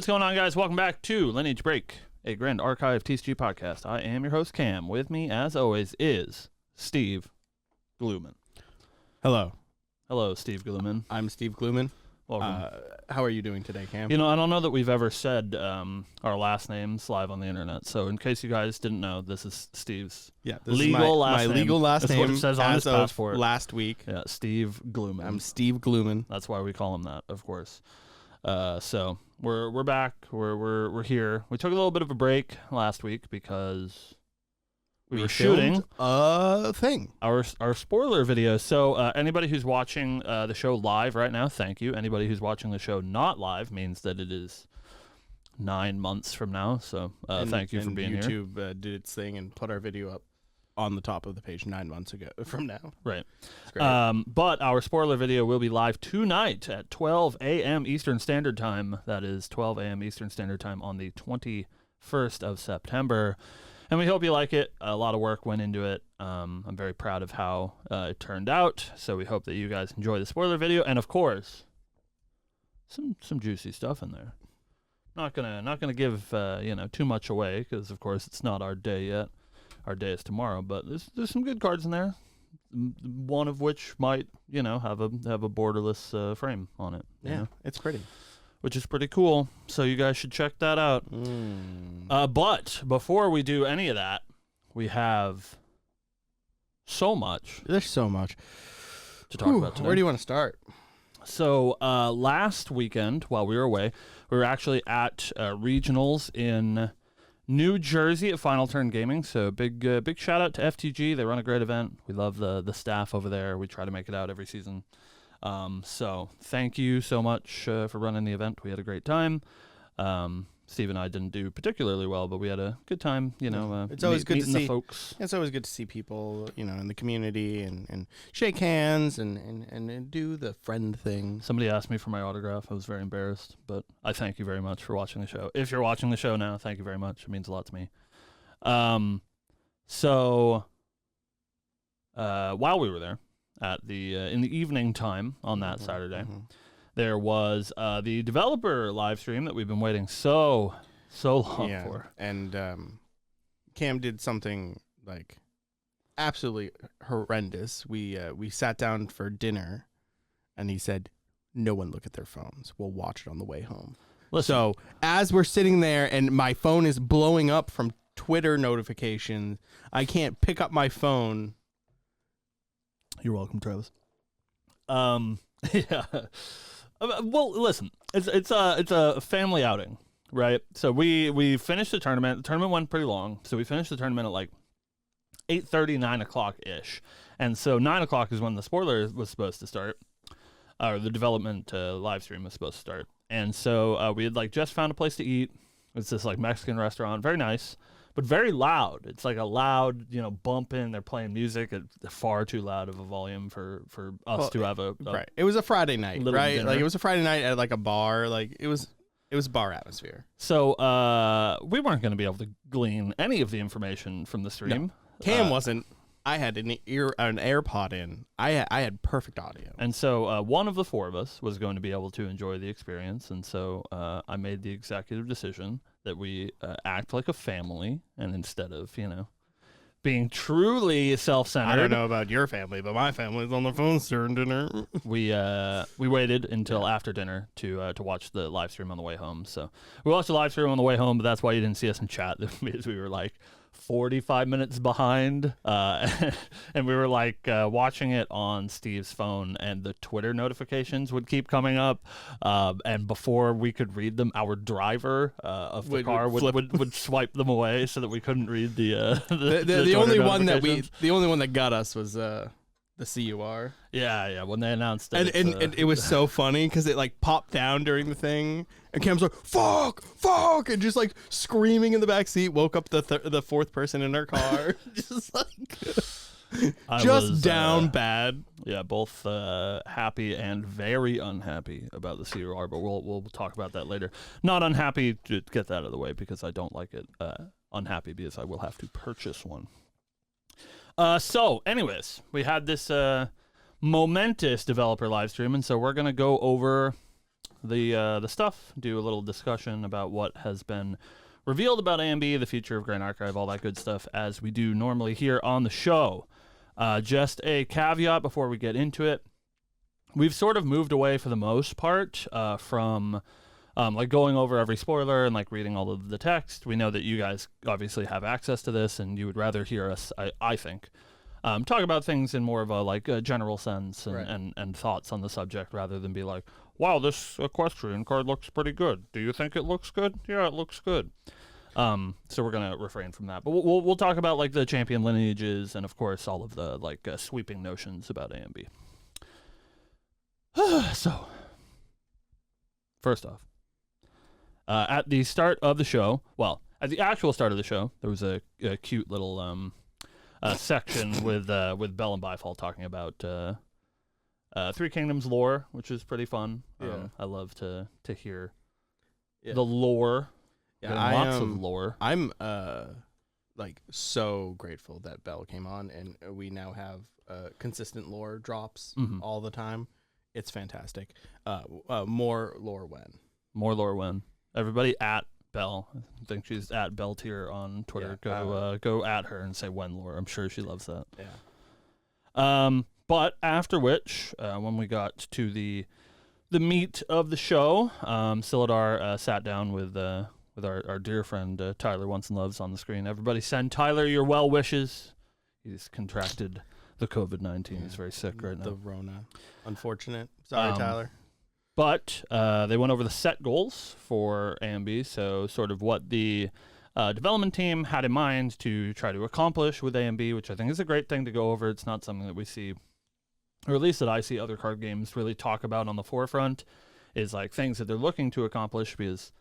going on, guys? Welcome back to Lineage Break, a Grand Archive TCG podcast. I am your host, Cam. With me, as always, is Steve Gluman. Hello. Hello, Steve Gluman. I'm Steve Gluman. Welcome. How are you doing today, Cam? You know, I don't know that we've ever said our last names live on the internet. So, in case you guys didn't know, this is Steve's legal last name. legal last That's name. what It says on his passport. Last week. Yeah, Steve Gluman. I'm Steve Gluman. That's why we call him that, of course. So we're back. We're here. We took a little bit of a break last week because we were shooting a thing. Our spoiler video. So anybody who's watching the show live right now, thank you. Anybody who's watching the show not live means that it is 9 months from now. So thank you for being here. YouTube did its thing and put our video up on the top of the page 9 months ago from now. Right. It's great. But our spoiler video will be live tonight at 12 a.m. Eastern Standard Time. That is 12 a.m. Eastern Standard Time on the 21st of September. And we hope you like it. A lot of work went into it. I'm very proud of how it turned out. So we hope that you guys enjoy the spoiler video. And of course, some juicy stuff in there. Not gonna give too much away because of course it's not our day yet. Our day is tomorrow, but there's some good cards in there. One of which might have a borderless frame on it. Yeah, it's pretty. Which is pretty cool. So you guys should check that out. But before we do any of that, we have so much. There's so much to talk about today. Where do you want to start? So last weekend, while we were away, we were actually at regionals in New Jersey at Final Turn Gaming. So big shout out to FTG. They run a great event. We love the staff over there. We try to make it out every season. So thank you so much for running the event. We had a great time. Steve and I didn't do particularly well, but we had a good time. It's always good to see the folks. It's always good to see people, in the community and shake hands and do the friend thing. Somebody Somebody asked me for my autograph. I was very embarrassed, but I thank you very much for watching the show. If you're watching the show now, thank you very much. It means a lot to me. So while we were there at the in the evening time on that Saturday. There was the developer live stream that we've been waiting so long for. And Cam did something like absolutely horrendous. We sat down for dinner, and he said, "No one look at their phones. We'll watch it on the way home." Listen. So as we're sitting there, and my phone is blowing up from Twitter notifications, I can't pick up my phone. You're welcome, Travis. Yeah. Well, listen, it's a family outing, right? So we finished the tournament. The tournament went pretty long, so we finished the tournament at like 8:30, 9 o'clock ish, and so 9 o'clock is when the spoiler was supposed to start, or the development live stream was supposed to start. And so we had like just found a place to eat. It's this like Mexican restaurant, very nice, but very loud. It's like a loud, bumping. They're playing music at far too loud of a volume for us to have a right. It was a Friday night, right? Dinner. Like it was a Friday night at like a bar. Like it was bar atmosphere. So we weren't going to be able to glean any of the information from the stream. No. Cam wasn't. I had an AirPod in. I had perfect audio. And so one of the four of us was going to be able to enjoy the experience. And so I made the executive decision that we act like a family, and instead of, being truly self-centered. I don't know about your family, but my family's on the phones during dinner. We waited until after dinner to watch the live stream on the way home. So we watched the live stream on the way home, but that's why you didn't see us in chat, because we were like 45 minutes behind, and we were like watching it on Steve's phone, and the Twitter notifications would keep coming up, and before we could read them, our driver of the car would swipe them away so that we couldn't read the only one that got us was the CUR. Yeah, when they announced it. And it was so funny because it like popped down during the thing, and Cam's like, fuck, and just like screaming in the back seat, woke up the fourth person in our car. Just like down bad. Yeah, both happy and very unhappy about the CUR, but we'll talk about that later. Not unhappy, to get that out of the way, because I don't like it. Unhappy because I will have to purchase one. So, anyways, we had this momentous developer live stream, and so we're going to go over the stuff, do a little discussion about what has been revealed about AMB, the future of Grand Archive, all that good stuff, as we do normally here on the show. Just a caveat before we get into it. We've sort of moved away for the most part from like going over every spoiler and like reading all of the text. We know that you guys obviously have access to this, and you would rather hear us, I think, talk about things in more of a like a general sense and thoughts on the subject, rather than be like, wow, this equestrian card looks pretty good. Do you think it looks good? Yeah, it looks good. So we're gonna refrain from that, but we'll talk about like the champion lineages and of course all of the like sweeping notions about AMB. So, first off, at the start of the show, well, at the actual start of the show, there was a cute little section with Bell and Byfall talking about Three Kingdoms lore, which is pretty fun. I love to hear the lore. Yeah, lots of lore. I'm like so grateful that Bell came on, and we now have consistent lore drops all the time. It's fantastic. More lore when. More lore when. Everybody at Bell. I think she's at Bell Tier on Twitter. Go at her and say when lore. I'm sure she loves that. Yeah. But after which, when we got to the meat of the show, Silidar sat down with our dear friend Tyler Once and Loves on the screen. Everybody send Tyler your well wishes. He's contracted the COVID-19. He's very sick right now. The Rona. Unfortunate. Sorry, Tyler. But they went over the set goals for AMB, so sort of what the development team had in mind to try to accomplish with AMB, which I think is a great thing to go over. It's not something that we see, or at least that I see other card games really talk about on the forefront, is like things that they're looking to accomplish, because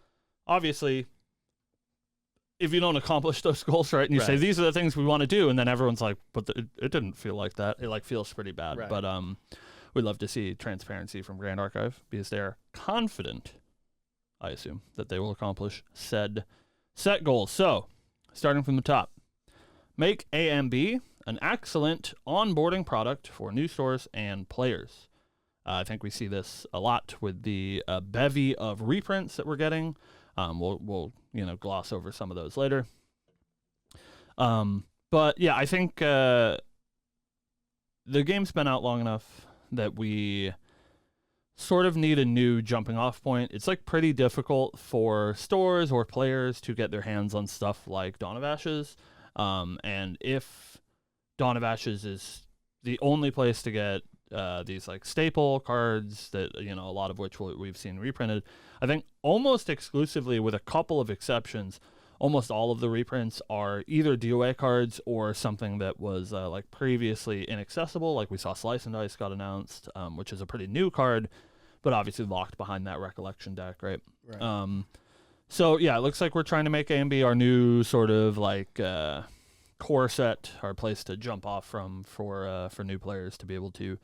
obviously if you don't accomplish those goals, right, and you say these are the things we want to do, and then everyone's like, but it didn't feel like that. It like feels pretty bad. Right. But we'd love to see transparency from Grand Archive, because they're confident, I assume, that they will accomplish said set goals. So, starting from the top, make AMB an excellent onboarding product for new stores and players. I think we see this a lot with the bevy of reprints that we're getting. We'll gloss over some of those later. But yeah, I think the game's been out long enough that we sort of need a new jumping off point. It's like pretty difficult for stores or players to get their hands on stuff like Dawn of Ashes. And if Dawn of Ashes is the only place to get these like staple cards that, a lot of which we've seen reprinted, I think almost exclusively, with a couple of exceptions, almost all of the reprints are either DOA cards or something that was like previously inaccessible. Like we saw Slice and Dice got announced, which is a pretty new card, but obviously locked behind that Recollection deck, right? So yeah, it looks like we're trying to make AMB our new sort of like core set, our place to jump off from for new players to be able to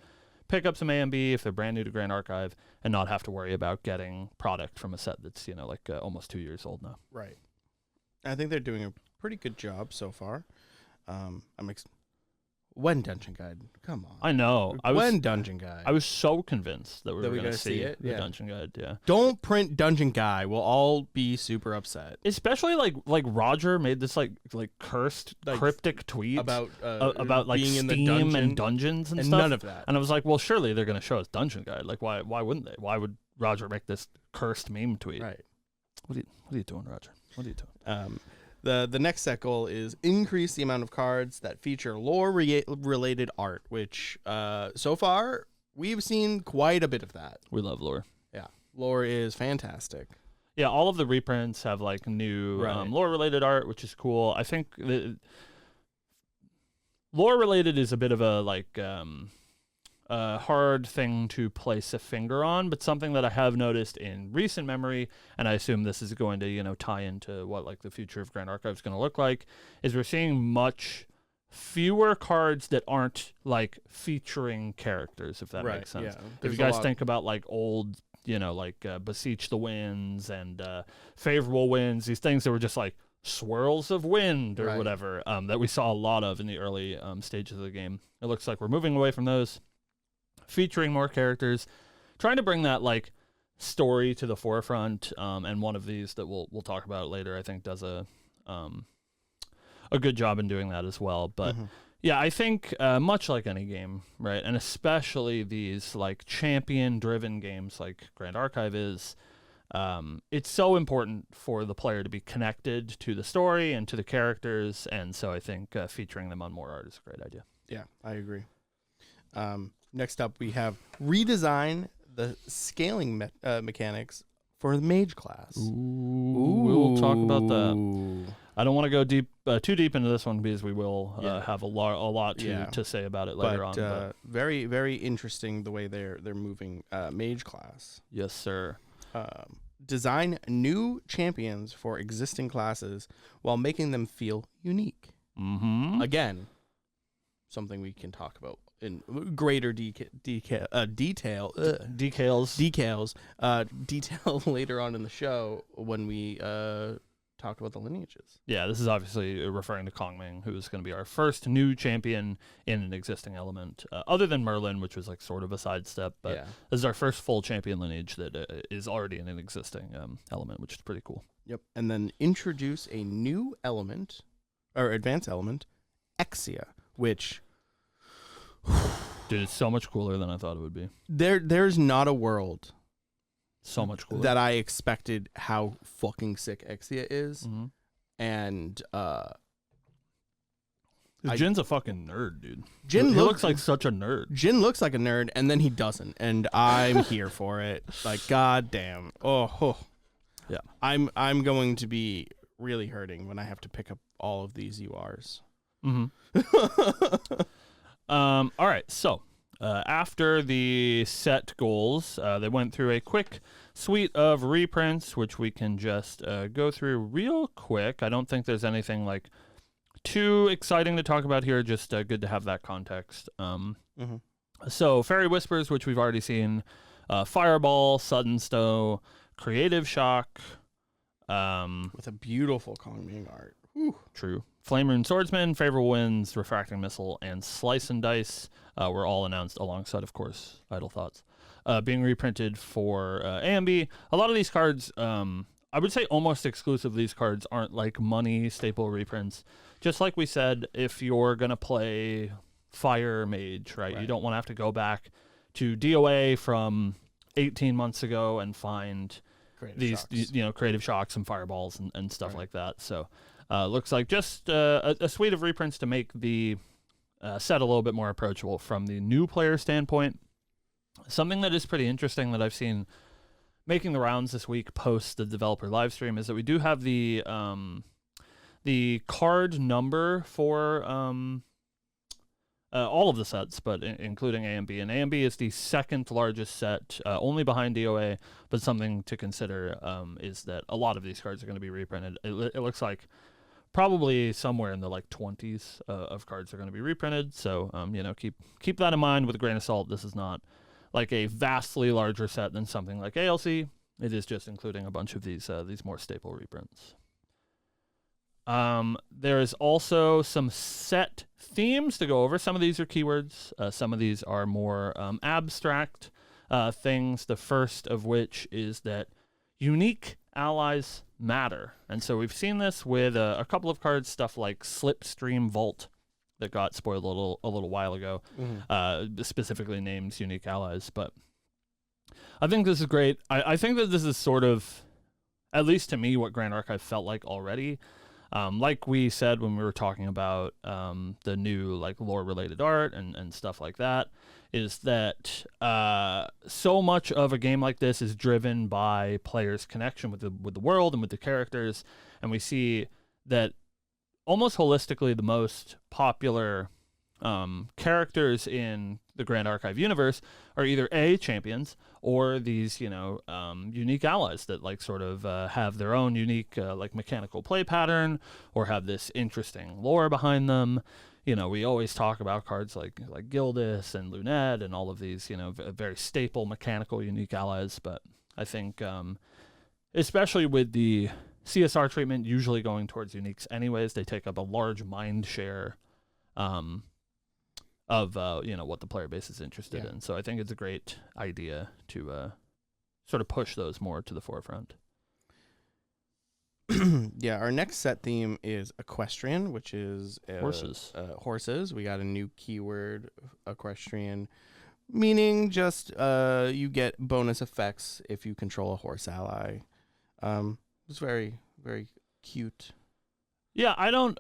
pick up some AMB if they're brand new to Grand Archive and not have to worry about getting product from a set that's almost 2 years old now. Right. I think they're doing a pretty good job so far. When Dungeon Guide? Come on. I know. Dungeon Guide? I was so convinced that we were going to see it. The Dungeon Guide. Yeah. Don't print Dungeon Guide. We'll all be super upset. Especially like Roger made this like cursed cryptic tweet about like being Steam in the dungeon and dungeons and stuff. None of that. And I was like, well, surely they're going to show us Dungeon Guide. Like, why wouldn't they? Why would Roger make this cursed meme tweet? Right. What are you doing, Roger? What are you doing? The next set goal is increase the amount of cards that feature lore-related art, which so far we've seen quite a bit of that. We love lore. Yeah, lore is fantastic. Yeah, all of the reprints have like new lore-related art, which is cool. I think lore-related is a bit of a like hard thing to place a finger on, but something that I have noticed in recent memory, and I assume this is going to tie into what like the future of Grand Archive is going to look like, is we're seeing much fewer cards that aren't like featuring characters, if that makes sense. Yeah. If you guys think about like old, Beseech the Winds and Favorable Winds, these things that were just like swirls of wind or whatever, that we saw a lot of in the early stages of the game. It looks like we're moving away from those, featuring more characters, trying to bring that like story to the forefront, and one of these that we'll talk about later, I think, does a good job in doing that as well. But yeah, I think much like any game, right, and especially these like champion-driven games like Grand Archive is, it's so important for the player to be connected to the story and to the characters, and so I think featuring them on more art is a great idea. Yeah, I agree. Next up, we have redesign the scaling mechanics for the mage class. Ooh. We'll talk about that. I don't want to go too deep into this one because we will have a lot to say about it later on. But very, very interesting the way they're moving mage class. Yes, sir. Design new champions for existing classes while making them feel unique. Again, something we can talk about in greater detail later on in the show when we talk about the lineages. Yeah, this is obviously referring to Kongming, who is going to be our first new champion in an existing element, other than Merlin, which was like sort of a sidestep. But this is our first full champion lineage that is already in an existing element, which is pretty cool. Yep, and then introduce a new element, or advanced element, Exia, which... Dude, it's so much cooler than I thought it would be. There's not a world... So much cooler. That I expected how fucking sick Exia is. And Jin's a fucking nerd, dude. Jin looks like such a nerd. Jin looks like a nerd, and then he doesn't. And I'm here for it. Like, goddamn. Oh. Yeah. I'm going to be really hurting when I have to pick up all of these URs. All right, so after the set goals, they went through a quick suite of reprints, which we can just go through real quick. I don't think there's anything like too exciting to talk about here, just good to have that context. So Fairy Whispers, which we've already seen, Fireball, Sudden Stow, Creative Shock. With a beautiful Kongming art. Whew. True. Flame Rune Swordsman, Favorable Winds, Refracting Missile, and Slice and Dice were all announced alongside, of course, Idle Thoughts, being reprinted for AMB. A lot of these cards, I would say almost exclusively these cards aren't like money staple reprints. Just like we said, if you're going to play Fire Mage, right, you don't want to have to go back to DOA from 18 months ago and find creative shocks and fireballs and stuff like that. So looks like just a suite of reprints to make the set a little bit more approachable from the new player standpoint. Something that is pretty interesting that I've seen making the rounds this week post the developer live stream is that we do have the card number for all of the sets, but including A and B. And A and B is the second largest set, only behind DOA, but something to consider is that a lot of these cards are going to be reprinted. It looks like probably somewhere in the like 20s of cards are going to be reprinted. So, keep that in mind with a grain of salt. This is not like a vastly larger set than something like ALC. It is just including a bunch of these more staple reprints. There is also some set themes to go over. Some of these are keywords. Some of these are more abstract things. The first of which is that unique allies matter. And so we've seen this with a couple of cards, stuff like Slipstream Vault that got spoiled a little while ago, specifically names unique allies. But I think this is great. I think that this is sort of, at least to me, what Grand Archive felt like already. Like we said when we were talking about the new like lore-related art and stuff like that, is that so much of a game like this is driven by players' connection with the world and with the characters, and we see that almost holistically the most popular characters in the Grand Archive universe are either A, champions, or these, unique allies that like sort of have their own unique like mechanical play pattern or have this interesting lore behind them. We always talk about cards like Gildas and Lunette and all of these, very staple mechanical unique allies. But I think especially with the CSR treatment usually going towards uniques anyways, they take up a large mind share of what the player base is interested in. So I think it's a great idea to sort of push those more to the forefront. Yeah, our next set theme is equestrian, which is Horses. Horses. We got a new keyword, equestrian, meaning just you get bonus effects if you control a horse ally. It's very, very cute. Yeah, I don't.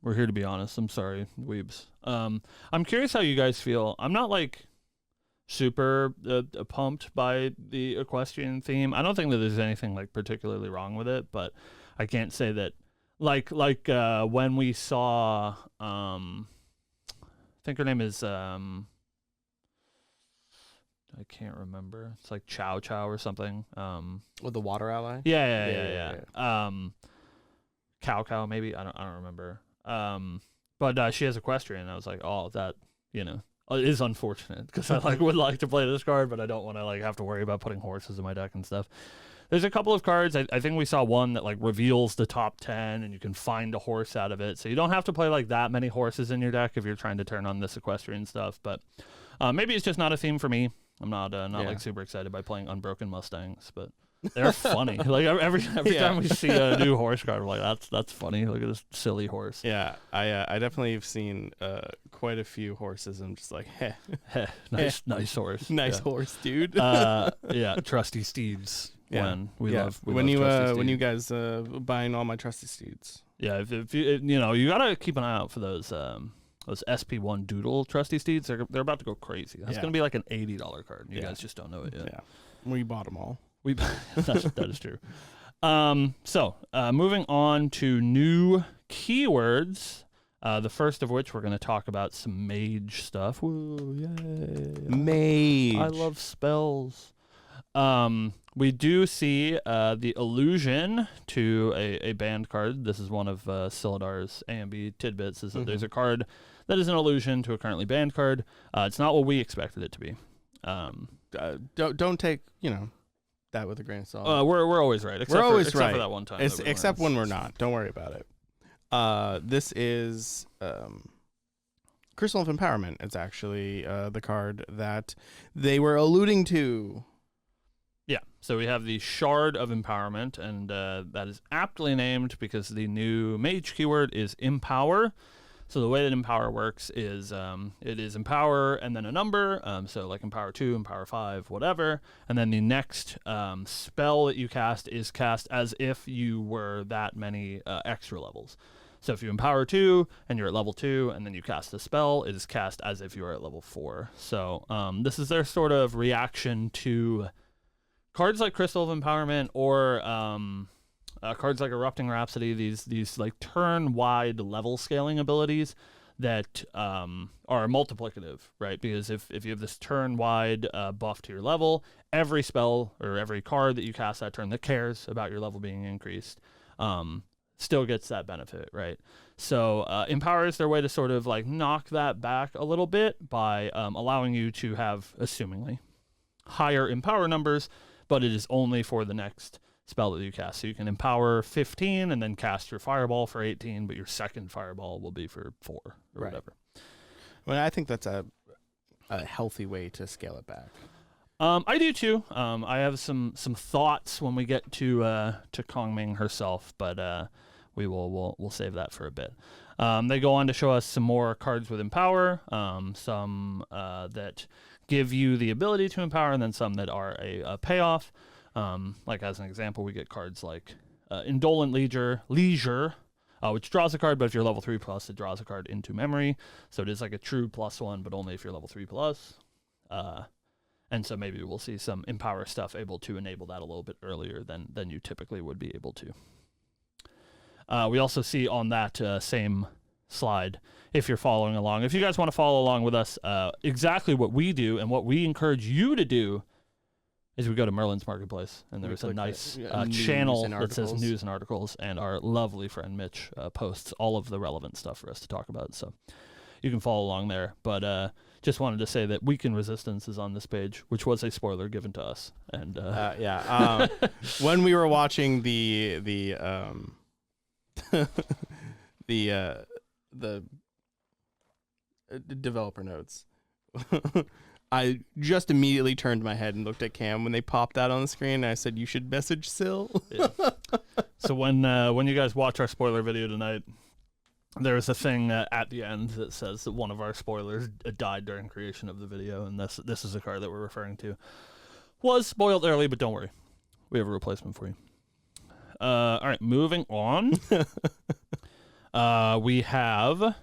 We're here to be honest. I'm sorry, weebs. I'm curious how you guys feel. I'm not like super pumped by the equestrian theme. I don't think that there's anything like particularly wrong with it, but I can't say that like when we saw I think her name is I can't remember. It's like Chow Chow or something. With the water ally? Yeah. Cow Cow maybe. I don't remember. But she has equestrian. I was like, oh, that it is unfortunate because I would like to play this card, but I don't want to have to worry about putting horses in my deck and stuff. There's a couple of cards. I think we saw one that reveals the top 10 and you can find a horse out of it. So you don't have to play that many horses in your deck if you're trying to turn on this equestrian stuff. But maybe it's just not a theme for me. I'm not super excited by playing Unbroken Mustangs, but they're funny. Every time we see a new horse card, we're like, that's funny. Look at this silly horse. Yeah, I definitely have seen quite a few horses. I'm just like, heh, nice horse, nice horse, dude. Yeah, trusty steeds. Yeah, we love when you trusty steeds. guys buying all my trusty steeds. Yeah, if you gotta keep an eye out for those SP1 Doodle trusty steeds. They're about to go crazy. That's gonna be like an $80 card. And you guys just don't know it yet. Yeah, we bought them all. That is true. So moving on to new keywords. The first of which we're going to talk about some mage stuff. Woo, yay. Mage. I love spells. We do see the allusion to a banned card. This is one of Siladar's AMB tidbits. Is that there's a card that is an allusion to a currently banned card. It's not what we expected it to be. Don't take that with a grain of salt. We're always right. Except for that one time. Except when we're not. Don't worry about it. This is Crystal of Empowerment. It's actually the card that they were alluding to. Yeah. So we have the Shard of Empowerment, and that is aptly named because the new mage keyword is Empower. So the way that Empower works is it is Empower and then a number, so like Empower 2, Empower 5, whatever, and then the next spell that you cast is cast as if you were that many extra levels. So if you Empower 2 and you're at level 2 and then you cast a spell, it is cast as if you are at level 4. So this is their sort of reaction to cards like Crystal of Empowerment or cards like Erupting Rhapsody, these turn-wide level scaling abilities that are multiplicative, right? Because if you have this turn-wide buff to your level, every spell or every card that you cast that turn that cares about your level being increased still gets that benefit, right? So Empower is their way to sort of knock that back a little bit by allowing you to have, assumingly, higher Empower numbers, but it is only for the next spell that you cast. So you can Empower 15 and then cast your Fireball for 18, but your second Fireball will be for 4 or whatever. Well, I think that's a healthy way to scale it back. I do too. I have some thoughts when we get to Kongming herself, but we'll save that for a bit. They go on to show us some more cards with Empower, some that give you the ability to empower, and then some that are a payoff. Like as an example, we get cards like Indolent Leisure, which draws a card, but if you're level 3+, it draws a card into memory. So it is like a true +1, but only if you're level 3+. And so maybe we'll see some Empower stuff able to enable that a little bit earlier than you typically would be able to. We also see on that same slide, if you're following along, if you guys want to follow along with us, exactly what we do and what we encourage you to do is we go to Merlin's Marketplace, and there's a nice channel that says news and articles, and our lovely friend Mitch posts all of the relevant stuff for us to talk about. So you can follow along there. But just wanted to say that Weekend Resistance is on this page, which was a spoiler given to us. And when we were watching the developer notes, I just immediately turned my head and looked at Cam when they popped that on the screen. And I said, "You should message Sil." Yeah. So when you guys watch our spoiler video tonight, there's a thing at the end that says that one of our spoilers died during creation of the video, and this is a card that we're referring to. Was spoiled early, but don't worry, we have a replacement for you. All right, moving on. We have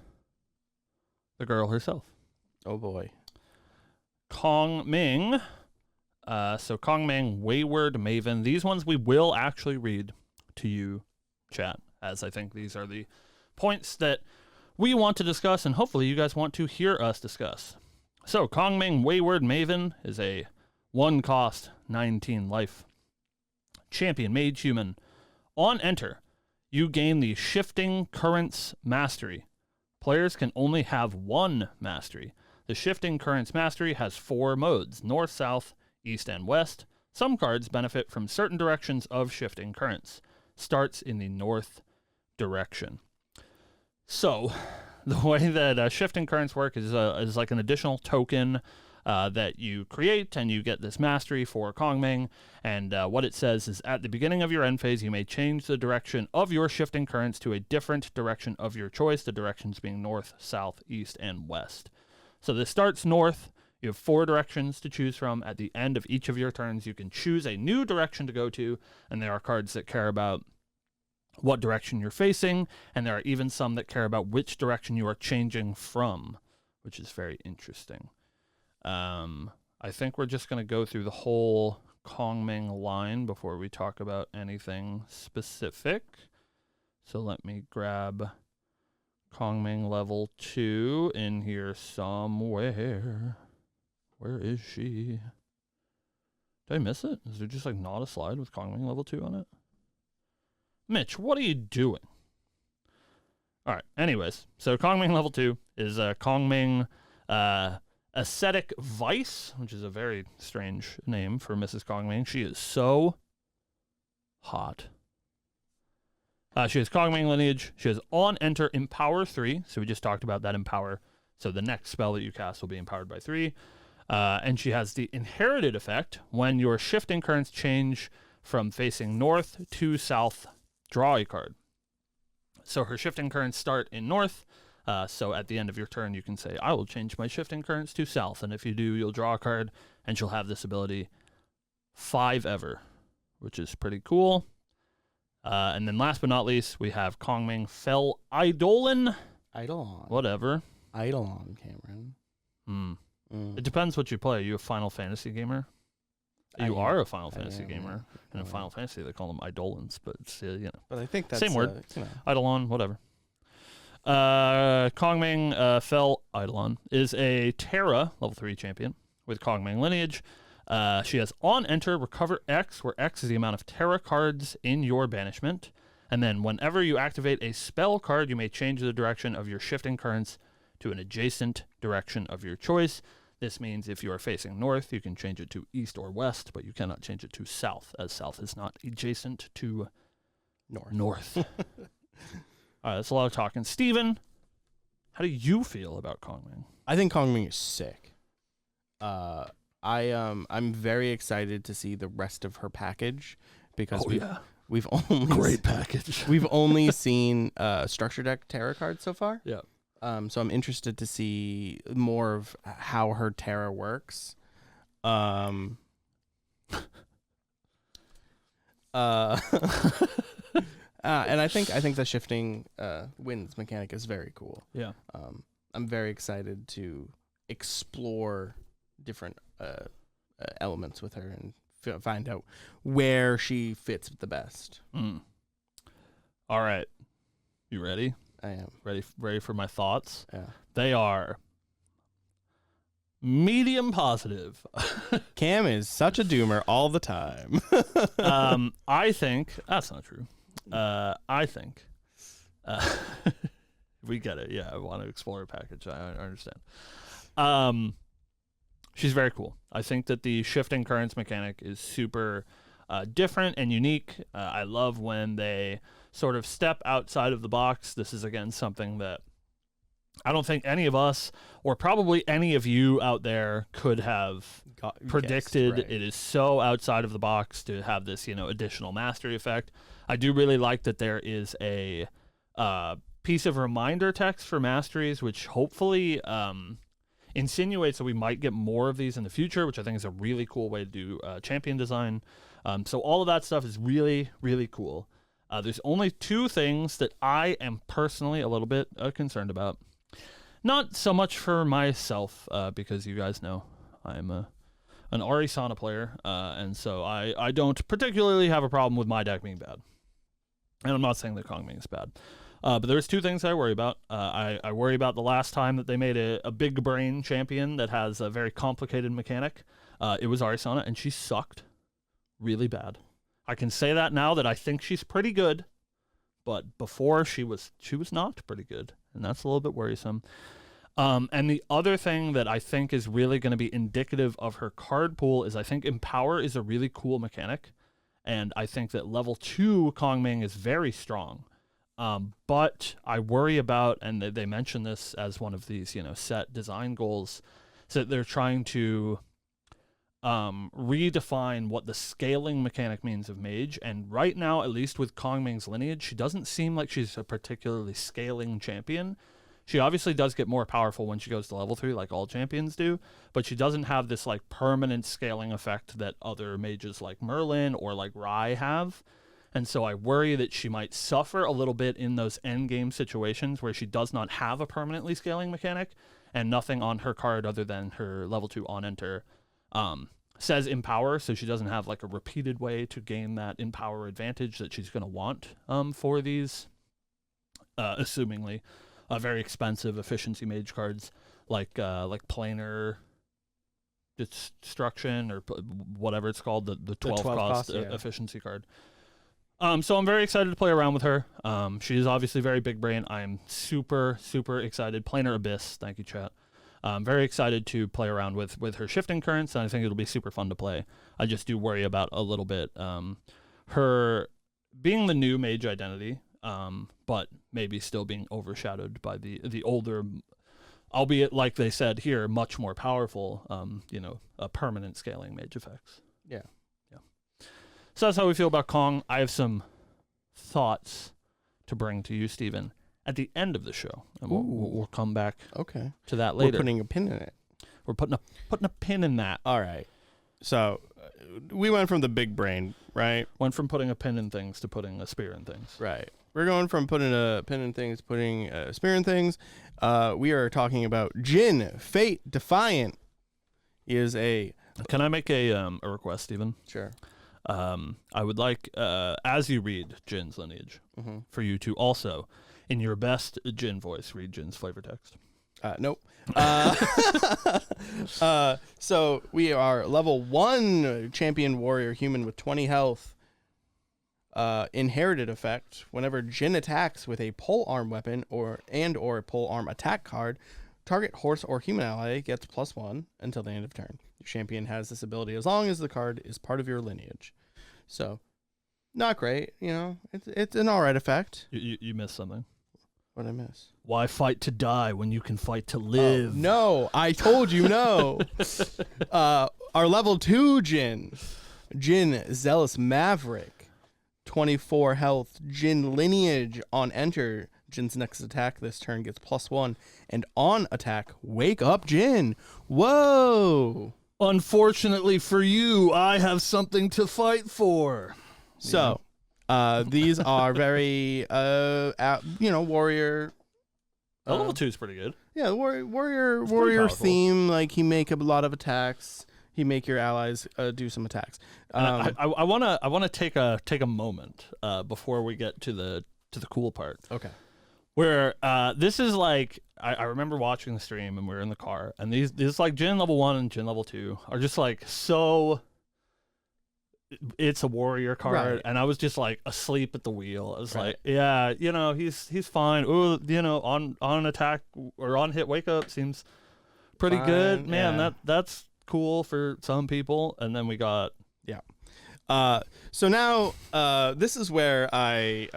the girl herself. Oh boy. Kong Ming. So Kong Ming, Wayward Maven. These ones we will actually read to you, chat, as I think these are the points that we want to discuss, and hopefully you guys want to hear us discuss. So Kong Ming, Wayward Maven is a 1 cost, 19 life. Champion Mage Human. On enter, you gain the Shifting Currents Mastery. Players can only have 1 mastery. The Shifting Currents Mastery has 4 modes: north, south, east, and west. Some cards benefit from certain directions of shifting currents. Starts in the north direction. So, the way that shifting currents work is like an additional token that you create, and you get this mastery for Kong Ming. And what it says is, at the beginning of your end phase, you may change the direction of your shifting currents to a different direction of your choice, the directions being north, south, east, and west. So this starts north. You have 4 directions to choose from. At the end of each of your turns, you can choose a new direction to go to, and there are cards that care about what direction you're facing, and there are even some that care about which direction you are changing from, which is very interesting. I think we're just going to go through the whole Kong Ming line before we talk about anything specific. So let me grab Kong Ming level 2 in here somewhere. Where is she? Did I miss it? Is there just like not a slide with Kong Ming level 2 on it? Mitch, what are you doing? All right, anyways, so Kong Ming level 2 is Kong Ming Ascetic Vice, which is a very strange name for Mrs. Kong Ming. She is so hot. She has Kong Ming Lineage. She has on enter Empower 3. So we just talked about that Empower. So the next spell that you cast will be empowered by 3. And she has the inherited effect. When your shifting currents change from facing north to south, draw a card. So her shifting currents start in north. So at the end of your turn, you can say, I will change my shifting currents to south. And if you do, you'll draw a card, and she'll have this ability 5 ever, which is pretty cool. And then last but not least, we have Kong Ming Fel Eidolon. Eidolon. Whatever. Eidolon, Cameron. It depends what you play. Are you a Final Fantasy gamer? You are a Final Fantasy gamer. In a Final Fantasy, they call them Eidolons, but it's, But I think that's same word. Eidolon, whatever. Kong Ming Fel Eidolon is a Terra level 3 champion with Kong Ming Lineage. She has on enter recover X, where X is the amount of Terra cards in your banishment. And then whenever you activate a spell card, you may change the direction of your shifting currents to an adjacent direction of your choice. This means if you are facing north, you can change it to east or west, but you cannot change it to south, as south is not adjacent to north. All right, that's a lot of talking. Steven, how do you feel about Kong Ming? I think Kong Ming is sick. I'm very excited to see the rest of her package because we've only great package. We've only seen structure deck Terra cards so far. Yeah. So I'm interested to see more of how her Terra works. And I think the shifting winds mechanic is very cool. Yeah. I'm very excited to explore different elements with her and find out where she fits the best. All right. You ready? I am. Ready for my thoughts? Yeah. They are medium positive. Cam is such a doomer all the time. I think that's not true. I think we get it. Yeah, I want to explore a package. I understand. She's very cool. I think that the shifting currents mechanic is super different and unique. I love when they sort of step outside of the box. This is, again, something that I don't think any of us, or probably any of you out there, could have predicted. Right. It is so outside of the box to have this, additional mastery effect. I do really like that there is a piece of reminder text for masteries, which hopefully insinuates that we might get more of these in the future, which I think is a really cool way to do champion design. So all of that stuff is really, really cool. There's only two things that I am personally a little bit concerned about. Not so much for myself, because you guys know I'm an Arisana player, and so I don't particularly have a problem with my deck being bad. And I'm not saying that Kongming is bad. But there's two things I worry about. I worry about the last time that they made a big brain champion that has a very complicated mechanic. It was Arisana, and she sucked really bad. I can say that now that I think she's pretty good, but before she was not pretty good, and that's a little bit worrisome. And the other thing that I think is really going to be indicative of her card pool is I think Empower is a really cool mechanic, and I think that level 2 Kongming is very strong. But I worry about, and they mention this as one of these, set design goals, so that they're trying to redefine what the scaling mechanic means of Mage. And right now, at least with Kongming's lineage, she doesn't seem like she's a particularly scaling champion. She obviously does get more powerful when she goes to level 3, like all champions do, but she doesn't have this like permanent scaling effect that other mages like Merlin or like Rai have. And so I worry that she might suffer a little bit in those endgame situations where she does not have a permanently scaling mechanic and nothing on her card other than her level 2 on enter says Empower, so she doesn't have like a repeated way to gain that Empower advantage that she's going to want for these, assumingly, very expensive efficiency mage cards like Planar Destruction or whatever it's called, the 12 cost efficiency card. So I'm very excited to play around with her. She is obviously very big brain. I'm super, super excited. Planar Abyss, thank you, chat. I'm very excited to play around with her shifting currents, and I think it'll be super fun to play. I just do worry about a little bit her being the new mage identity, but maybe still being overshadowed by the older, albeit like they said here, much more powerful, permanent scaling mage effects. Yeah. So that's how we feel about Kong. I have some thoughts to bring to you, Stephen, at the end of the show, and we'll come back to that later. We're putting a pin in it. We're putting a pin in that. All right. So we went from the big brain, right? Went from putting a pin in things to putting a spear in things. Right. We're going from putting a pin in things, putting a spear in things. We are talking about Jin, Fate Defiant. Is a. Can I make a request, Stephen? Sure. I would like, as you read Jin's lineage, for you to also, in your best Jin voice, read Jin's flavor text. Nope. So we are level 1 champion warrior human with 20 health. Inherited effect. Whenever Jin attacks with a pole arm weapon or a pole arm attack card, target horse or human ally gets +1 until the end of turn. Your champion has this ability as long as the card is part of your lineage. So, not great. It's an alright effect. You missed something. What'd I miss? Why fight to die when you can fight to live? No, I told you no. Our level 2 Jin Zealous Maverick, 24 health. Jin Lineage on enter. Jin's next attack this turn gets +1, and on attack, wake up Jin. Whoa! Unfortunately for you, I have something to fight for. So, these are very, warrior. Level 2 is pretty good. Yeah, warrior theme. Like he make a lot of attacks. He make your allies do some attacks. I wanna take a moment before we get to the cool part. Okay. Where this is like I remember watching the stream and we were in the car, and these like Jin level 1 and Jin level 2 are just like so. It's a warrior card, right. And I was just like asleep at the wheel. I was like, yeah, he's fine. Ooh, on attack or on hit wake up seems pretty good, man. Yeah. That's cool for some people. And then we got So now this is where I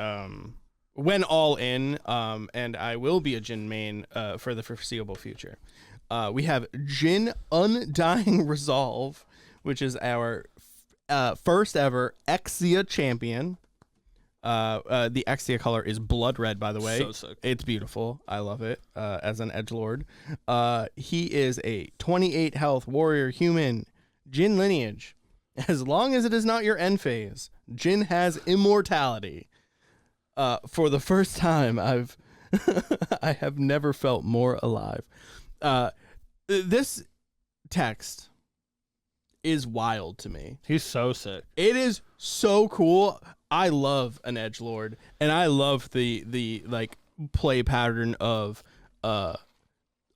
went all in, and I will be a Jin main for the foreseeable future. We have Jin Undying Resolve, which is our first ever Exia champion. The Exia color is blood red, by the way. So sick. It's beautiful. I love it. As an edgelord, he is a 28 health warrior human, Jin lineage. As long as it is not your end phase, Jin has immortality. For the first time, I have never felt more alive. This text is wild to me. He's so sick. It is so cool. I love an edgelord, and I love the like play pattern of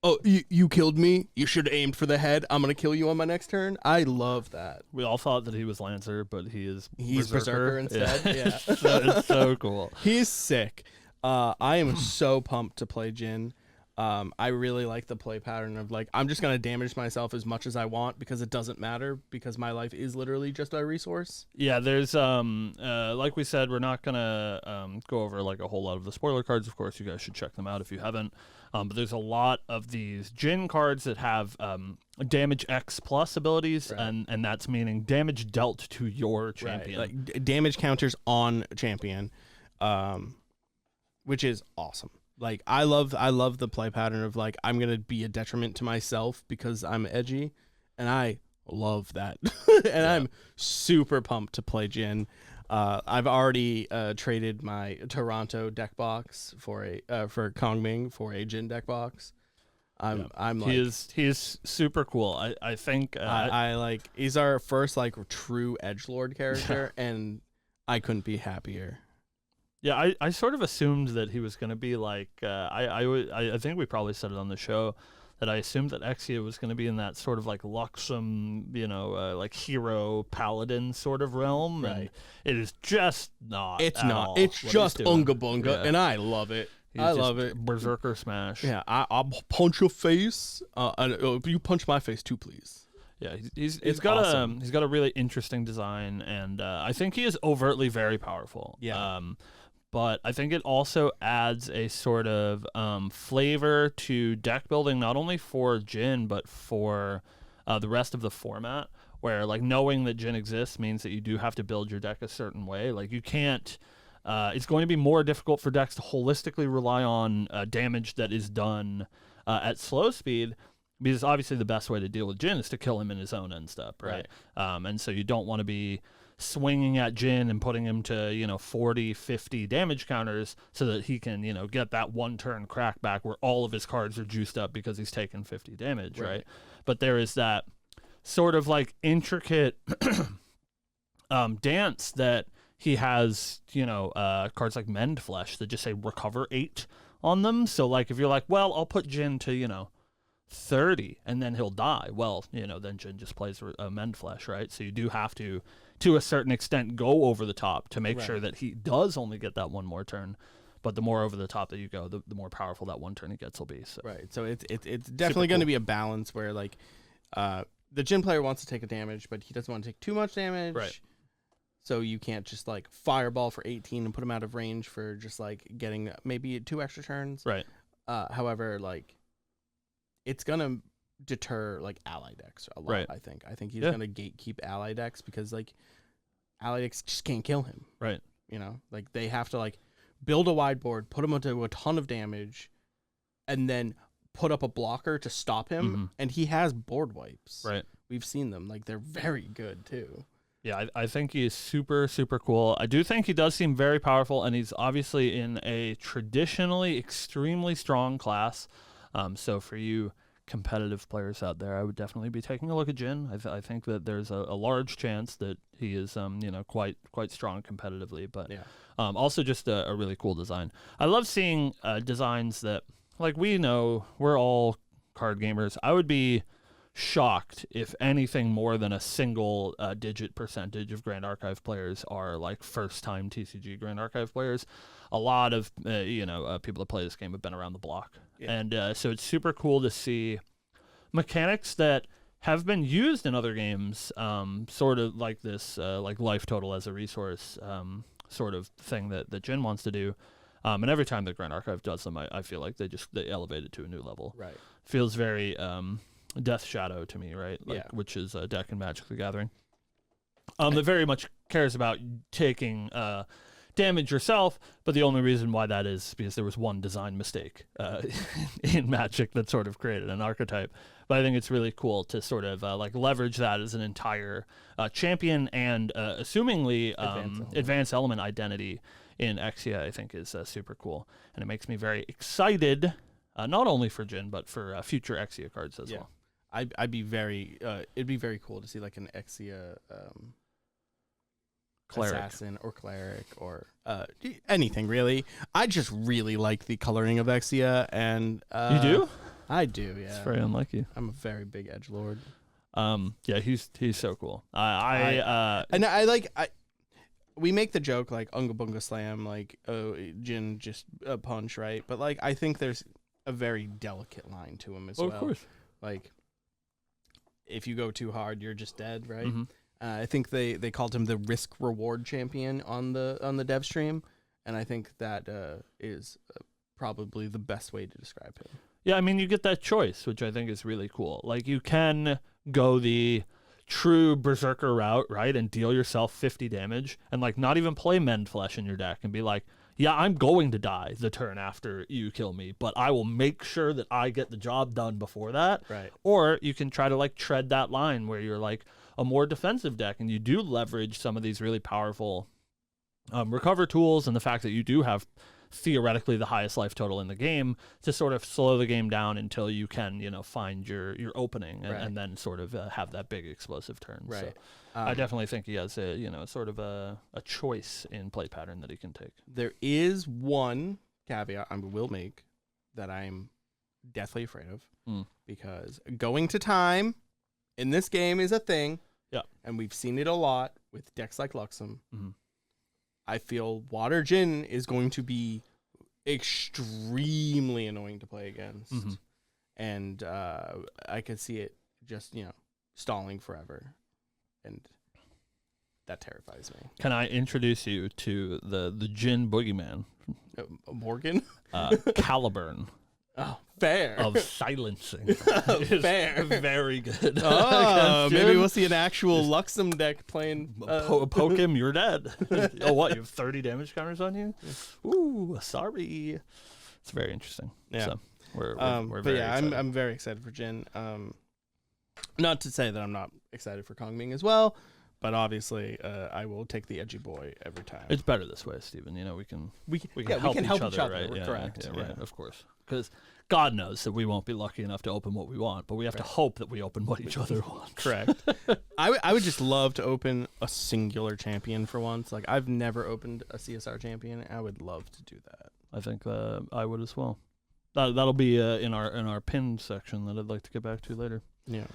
oh, you killed me. You should have aimed for the head. I'm gonna kill you on my next turn. I love that. We all thought that he was Lancer, but he's Berserker instead. Yeah. It's so cool. He's sick. I am so pumped to play Jin. I really like the play pattern of like, I'm just going to damage myself as much as I want because it doesn't matter because my life is literally just a resource. Yeah, there's like we said, we're not going to go over like a whole lot of the spoiler cards. Of course, you guys should check them out if you haven't. But there's a lot of these Jin cards that have damage X plus abilities, right. and that's meaning damage dealt to your champion. Right. Like damage counters on champion, which is awesome. Like I love the play pattern of like I'm gonna be a detriment to myself because I'm edgy, and I love that. And I'm super pumped to play Jin. I've already traded my Toronto deck box for Kongming for a Jin deck box. I'm like he is super cool. I think I like he's our first like true edgelord character, and I couldn't be happier. Yeah, I sort of assumed that he was going to be like I think we probably said it on the show that I assumed that Exia was going to be in that sort of like Luxem, like hero paladin sort of realm, right. And it is just not. It's not. It's just Unga Bunga, and I love it. I love it. Berserker smash. Yeah, I'll punch your face. And you punch my face too, please. Yeah, he's got awesome. He's got a really interesting design, and I think he is overtly very powerful. Yeah. But I think it also adds a sort of flavor to deck building, not only for Jin, but for the rest of the format, where like knowing that Jin exists means that you do have to build your deck a certain way. Like you can't, it's going to be more difficult for decks to holistically rely on damage that is done at slow speed, because obviously the best way to deal with Jin is to kill him in his own end step, right? And so you don't want to be swinging at Jin and putting him to 40, 50 damage counters so that he can get that one turn crack back where all of his cards are juiced up because he's taken 50 damage, right? But there is that sort of like intricate dance that he has, cards like Mend Flesh that just say recover 8 on them. So like if you're like, well, I'll put Jin to 30 and then he'll die, well, then Jin just plays Mend Flesh, right? So you do have to a certain extent go over the top to make sure that he does only get that one more turn, but the more over the top that you go, the more powerful that one turn he gets will be. So so it's definitely going to be a balance where like the Jin player wants to take a damage, but he doesn't want to take too much damage, right? So you can't just like fireball for 18 and put him out of range for just like getting maybe 2 extra turns, right? However, like it's gonna deter like ally decks a lot. Right. I think he's gonna gatekeep ally decks because like ally decks just can't kill him, right? Like they have to like build a wide board, put him into a ton of damage, and then put up a blocker to stop him, and he has board wipes, right? We've seen them, like they're very good too. Yeah, I think he is super, super cool. I do think he does seem very powerful, and he's obviously in a traditionally extremely strong class. So for you competitive players out there, I would definitely be taking a look at Jin. I think that there's a large chance that he is quite strong competitively, but also just a really cool design. I love seeing designs that, like, we're all card gamers. I would be shocked if anything more than a single digit percentage of Grand Archive players are like first time TCG Grand Archive players. A lot of people that play this game have been around the block, and so it's super cool to see mechanics that have been used in other games, sort of like this like life total as a resource sort of thing that Jin wants to do, And every time the Grand Archive does them, I feel like they elevate it to a new level. Right. Feels very Death Shadow to me, right? Like, Yeah. Which is a deck in Magic the Gathering. That very much cares about taking damage yourself, but the only reason why that is because there was one design mistake in Magic that sort of created an archetype. But I think it's really cool to sort of like leverage that as an entire champion and assumingly advanced element identity in Exia, I think is super cool. And it makes me very excited, not only for Jin, but for future Exia cards as well. I'd be very, it'd be very cool to see like an Exia Cleric. assassin or cleric or anything really. I just really like the coloring of Exia, and You do? I do. Yeah, It's very unlike you. I'm a very big edgelord. Yeah, he's so cool. We make the joke like Unga Bunga Slam, like Jin just a punch, right? But like I think there's a very delicate line to him as well. Of course. Like if you go too hard, you're just dead, right? Mm-hmm. I think they called him the risk reward champion on the dev stream, and I think that is probably the best way to describe him. Yeah, I mean, you get that choice, which I think is really cool. Like, you can go the true berserker route, right, and deal yourself 50 damage, and like not even play Mend Flesh in your deck, and be like, yeah, I'm going to die the turn after you kill me, but I will make sure that I get the job done before that. Right. Or you can try to like tread that line where you're like a more defensive deck, and you do leverage some of these really powerful recover tools and the fact that you do have theoretically the highest life total in the game to sort of slow the game down until you can, find your opening and then sort of have that big explosive turn. Right. So I definitely think he has a, sort of a choice in play pattern that he can take. There is one caveat I will make that I'm deathly afraid of because going to time in this game is a thing. Yeah. And we've seen it a lot with decks like Luxem. Mm-hmm. I feel Water Jin is going to be extremely annoying to play against. Mm-hmm. And I could see it just, stalling forever. And that terrifies me. Can I introduce you to the Jin boogeyman? Morgan? Caliburn. Oh, fair. Of silencing. Fair. Very good. Oh, maybe Jin. we'll see an actual Luxem deck playing. Poke him, you're dead. Oh, what? You have 30 damage counters on you? Ooh, sorry. It's very interesting. Yeah. So we're but very yeah, excited. I'm very excited for Jin. Not to say that I'm not excited for Kong Ming as well, but obviously I will take the edgy boy every time. It's better this way, Steven. We can yeah, help, we can help each other, right? We're Yeah, correct. Yeah, right. Of course. Because God knows that we won't be lucky enough to open what we want, but we have to hope that we open what each other wants. Correct. I would just love to open a singular champion for once. Like I've never opened a CSR champion. I would love to do that. I think I would as well. That'll be in our pin section that I'd like to get back to later. Yeah.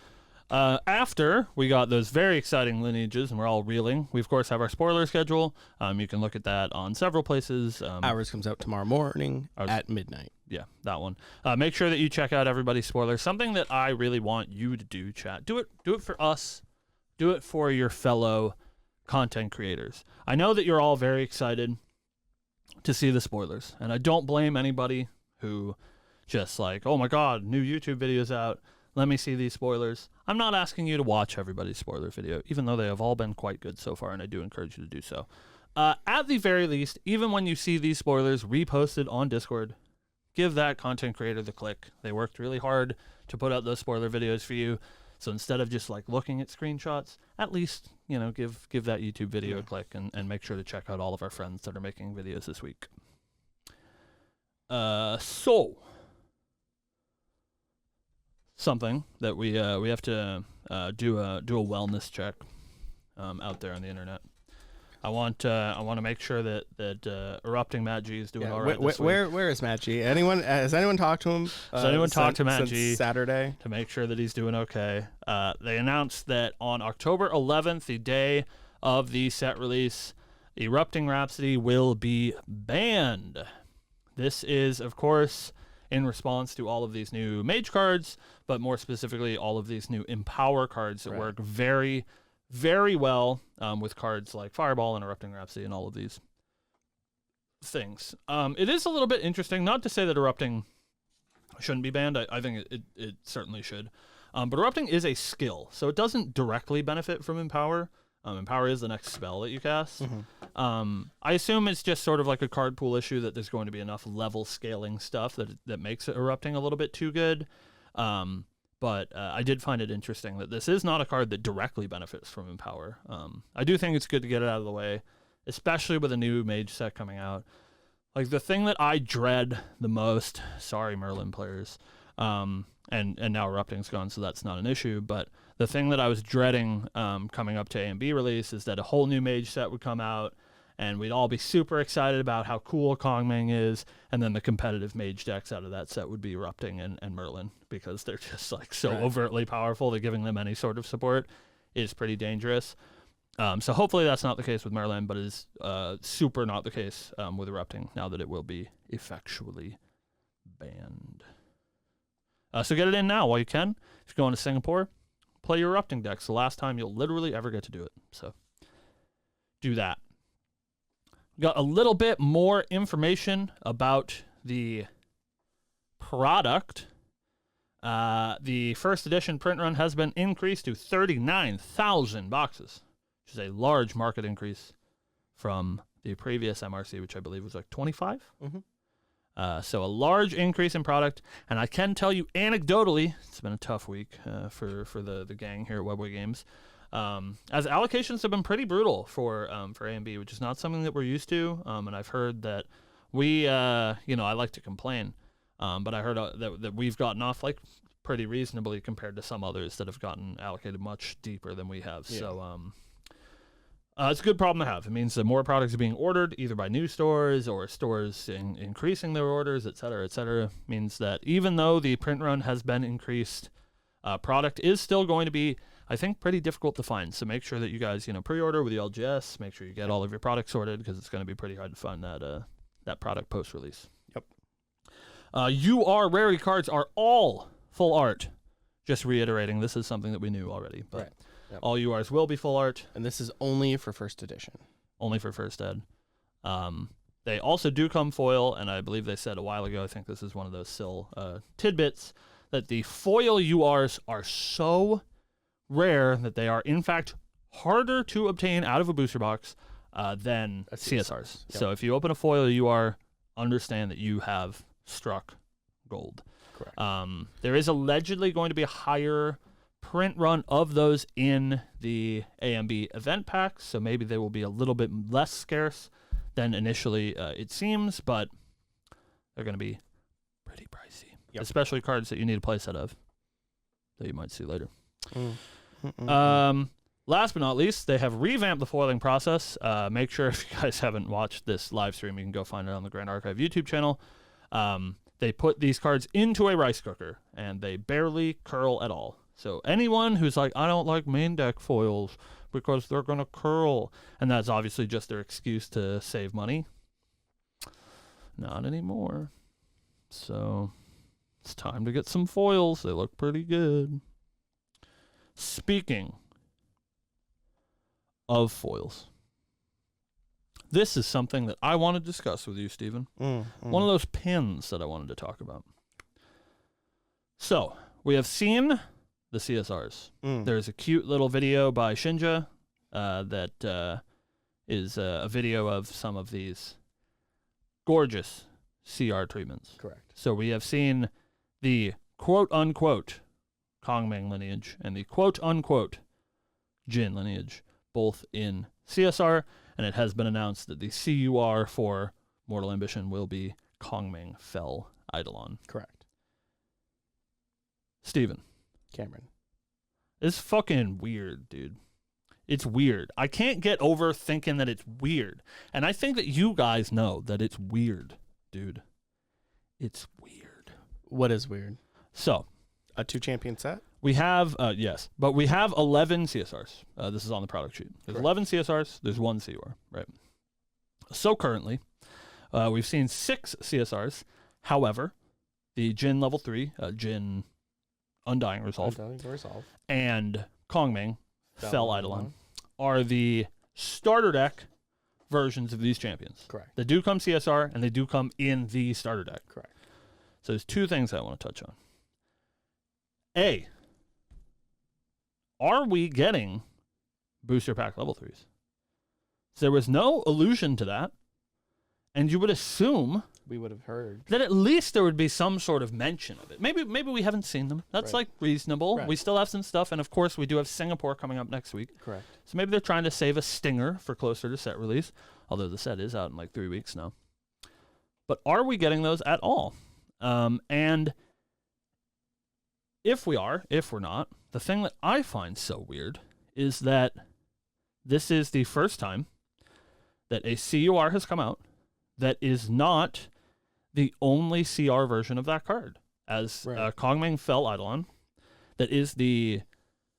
After we got those very exciting lineages and we're all reeling, we of course have our spoiler schedule. You can look at that on several places. Ours comes out tomorrow morning at midnight. Yeah, that one. Make sure that you check out everybody's spoilers. Something that I really want you to do, chat. Do it for us. Do it for your fellow content creators. I know that you're all very excited to see the spoilers, and I don't blame anybody who just like, oh my God, new YouTube video's out. Let me see these spoilers. I'm not asking you to watch everybody's spoiler video, even though they have all been quite good so far, and I do encourage you to do so. At the very least, even when you see these spoilers reposted on Discord, give that content creator the click. They worked really hard to put out those spoiler videos for you. So instead of just like looking at screenshots, at least, give that YouTube video a click and make sure to check out all of our friends that are making videos this week. So something that we have to do a wellness check out there on the internet. I want to make sure that erupting Matt G is doing all right. This week. Where is Matt G? Has anyone talked to him? Has anyone talked to Matt since G Saturday to make sure that he's doing okay? They announced that on October 11th, the day of the set release, Erupting Rhapsody will be banned. This is, of course, in response to all of these new mage cards, but more specifically, all of these new empower cards that work very, very well with cards like Fireball and Erupting Rhapsody and all of these. things. It is a little bit interesting, not to say that erupting shouldn't be banned. I think it certainly should. But erupting is a skill, so it doesn't directly benefit from Empower. Empower is the next spell that you cast. I assume it's just sort of like a card pool issue, that there's going to be enough level scaling stuff that makes it erupting a little bit too good. But I did find it interesting that this is not a card that directly benefits from Empower. I do think it's good to get it out of the way, especially with a new Mage set coming out. Like, the thing that I dread the most, sorry Merlin players, and now Erupting's gone, so that's not an issue, but the thing that I was dreading coming up to A and B release is that a whole new Mage set would come out, and we'd all be super excited about how cool Kongming is, and then the competitive Mage decks out of that set would be Erupting and Merlin, because they're just like so overtly powerful that giving them any sort of support is pretty dangerous. So hopefully that's not the case with Merlin, but it is super not the case with Erupting, now that it will be effectually banned. So get it in now while you can. If you're going to Singapore, play your Erupting decks. The last time you'll literally ever get to do it. So do that. Got a little bit more information about the product. The first edition print run has been increased to 39,000 boxes, which is a large market increase from the previous MRC, which I believe was like 25. So a large increase in product, and I can tell you anecdotally, it's been a tough week for the gang here at Webway Games, as allocations have been pretty brutal for A and B, which is not something that we're used to. And I've heard that we, I like to complain, but I heard that we've gotten off like pretty reasonably compared to some others that have gotten allocated much deeper than we have. Yeah. So it's a good problem to have. It means that more products are being ordered either by new stores or stores increasing their orders, et cetera, et cetera. It means that even though the print run has been increased, product is still going to be, I think, pretty difficult to find. So make sure that you guys, pre-order with the LGS. Make sure you get all of your products sorted, because it's going to be pretty hard to find that product post-release. Yep. UR rarity cards are all full art. Just reiterating, this is something that we knew already. But right. Yep. All URs will be full art. And this is only for first edition. Only for first ed. They also do come foil, and I believe they said a while ago, I think this is one of those still tidbits, that the foil URs are so rare that they are, in fact, harder to obtain out of a booster box than CSRs. Yep. So if you open a foil UR, understand that you have struck gold. Correct. There is allegedly going to be a higher print run of those in the AMB event packs, so maybe they will be a little bit less scarce than initially it seems, but they're going to be pretty pricey, especially cards that you need a playset of that you might see later. Last but not least, they have revamped the foiling process. Make sure, if you guys haven't watched this live stream, you can go find it on the Grand Archive YouTube channel. They put these cards into a rice cooker, and they barely curl at all. So anyone who's like, I don't like main deck foils because they're going to curl, and that's obviously just their excuse to save money. Not anymore. So it's time to get some foils. They look pretty good. Speaking of foils, this is something that I want to discuss with you, Stephen. One of those pins that I wanted to talk about. So we have seen the CSRs. There's a cute little video by Shinja that is a video of some of these gorgeous CR treatments. Correct. So we have seen the quote-unquote Kongming lineage and the quote-unquote Jin lineage, both in CSR, and it has been announced that the CUR for Mortal Ambition will be Kongming Fel Eidolon. Correct. Steven. Cameron. It's fucking weird, dude. It's weird. I can't get over thinking that it's weird. And I think that you guys know that it's weird, dude. It's weird. What is weird? So, a 2-champion set? We have, yes, but we have 11 CSRs. This is on the product sheet. There's 11 CSRs. There's 1 CUR, right? So currently, we've seen 6 CSRs. However, the Jin level 3, Jin Undying Resolve, and Kongming Fel Eidolon are the starter deck versions of these champions. Correct. They do come CSR, and they do come in the starter deck. Correct. So there's two things I want to touch on. A, are we getting booster pack level 3s? So there was no allusion to that, and you would assume We would have heard. that at least there would be some sort of mention of it. Maybe we haven't seen them. That's Right. like reasonable. Right. We still have some stuff, and of course we do have Singapore coming up next week. Correct. So maybe they're trying to save a stinger for closer to set release, although the set is out in like 3 weeks now. But are we getting those at all? And if we are, if we're not, the thing that I find so weird is that this is the first time that a CUR has come out that is not the only CR version of that card. As Right. Kongming Fel Eidolon, that is the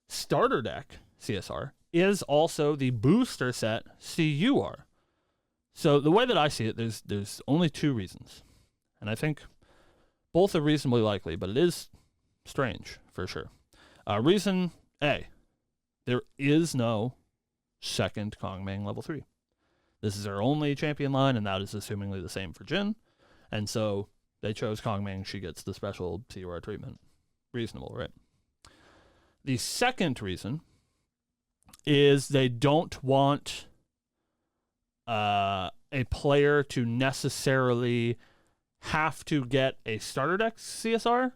starter deck CSR, is also the booster set CUR. So the way that I see it, there's only two reasons. And I think both are reasonably likely, but it is strange for sure. Reason A, there is no second Kongming level 3. This is our only champion line, and that is assumingly the same for Jin. And so they chose Kongming. She gets the special CUR treatment. Reasonable, right? The second reason is they don't want a player to necessarily have to get a starter deck CSR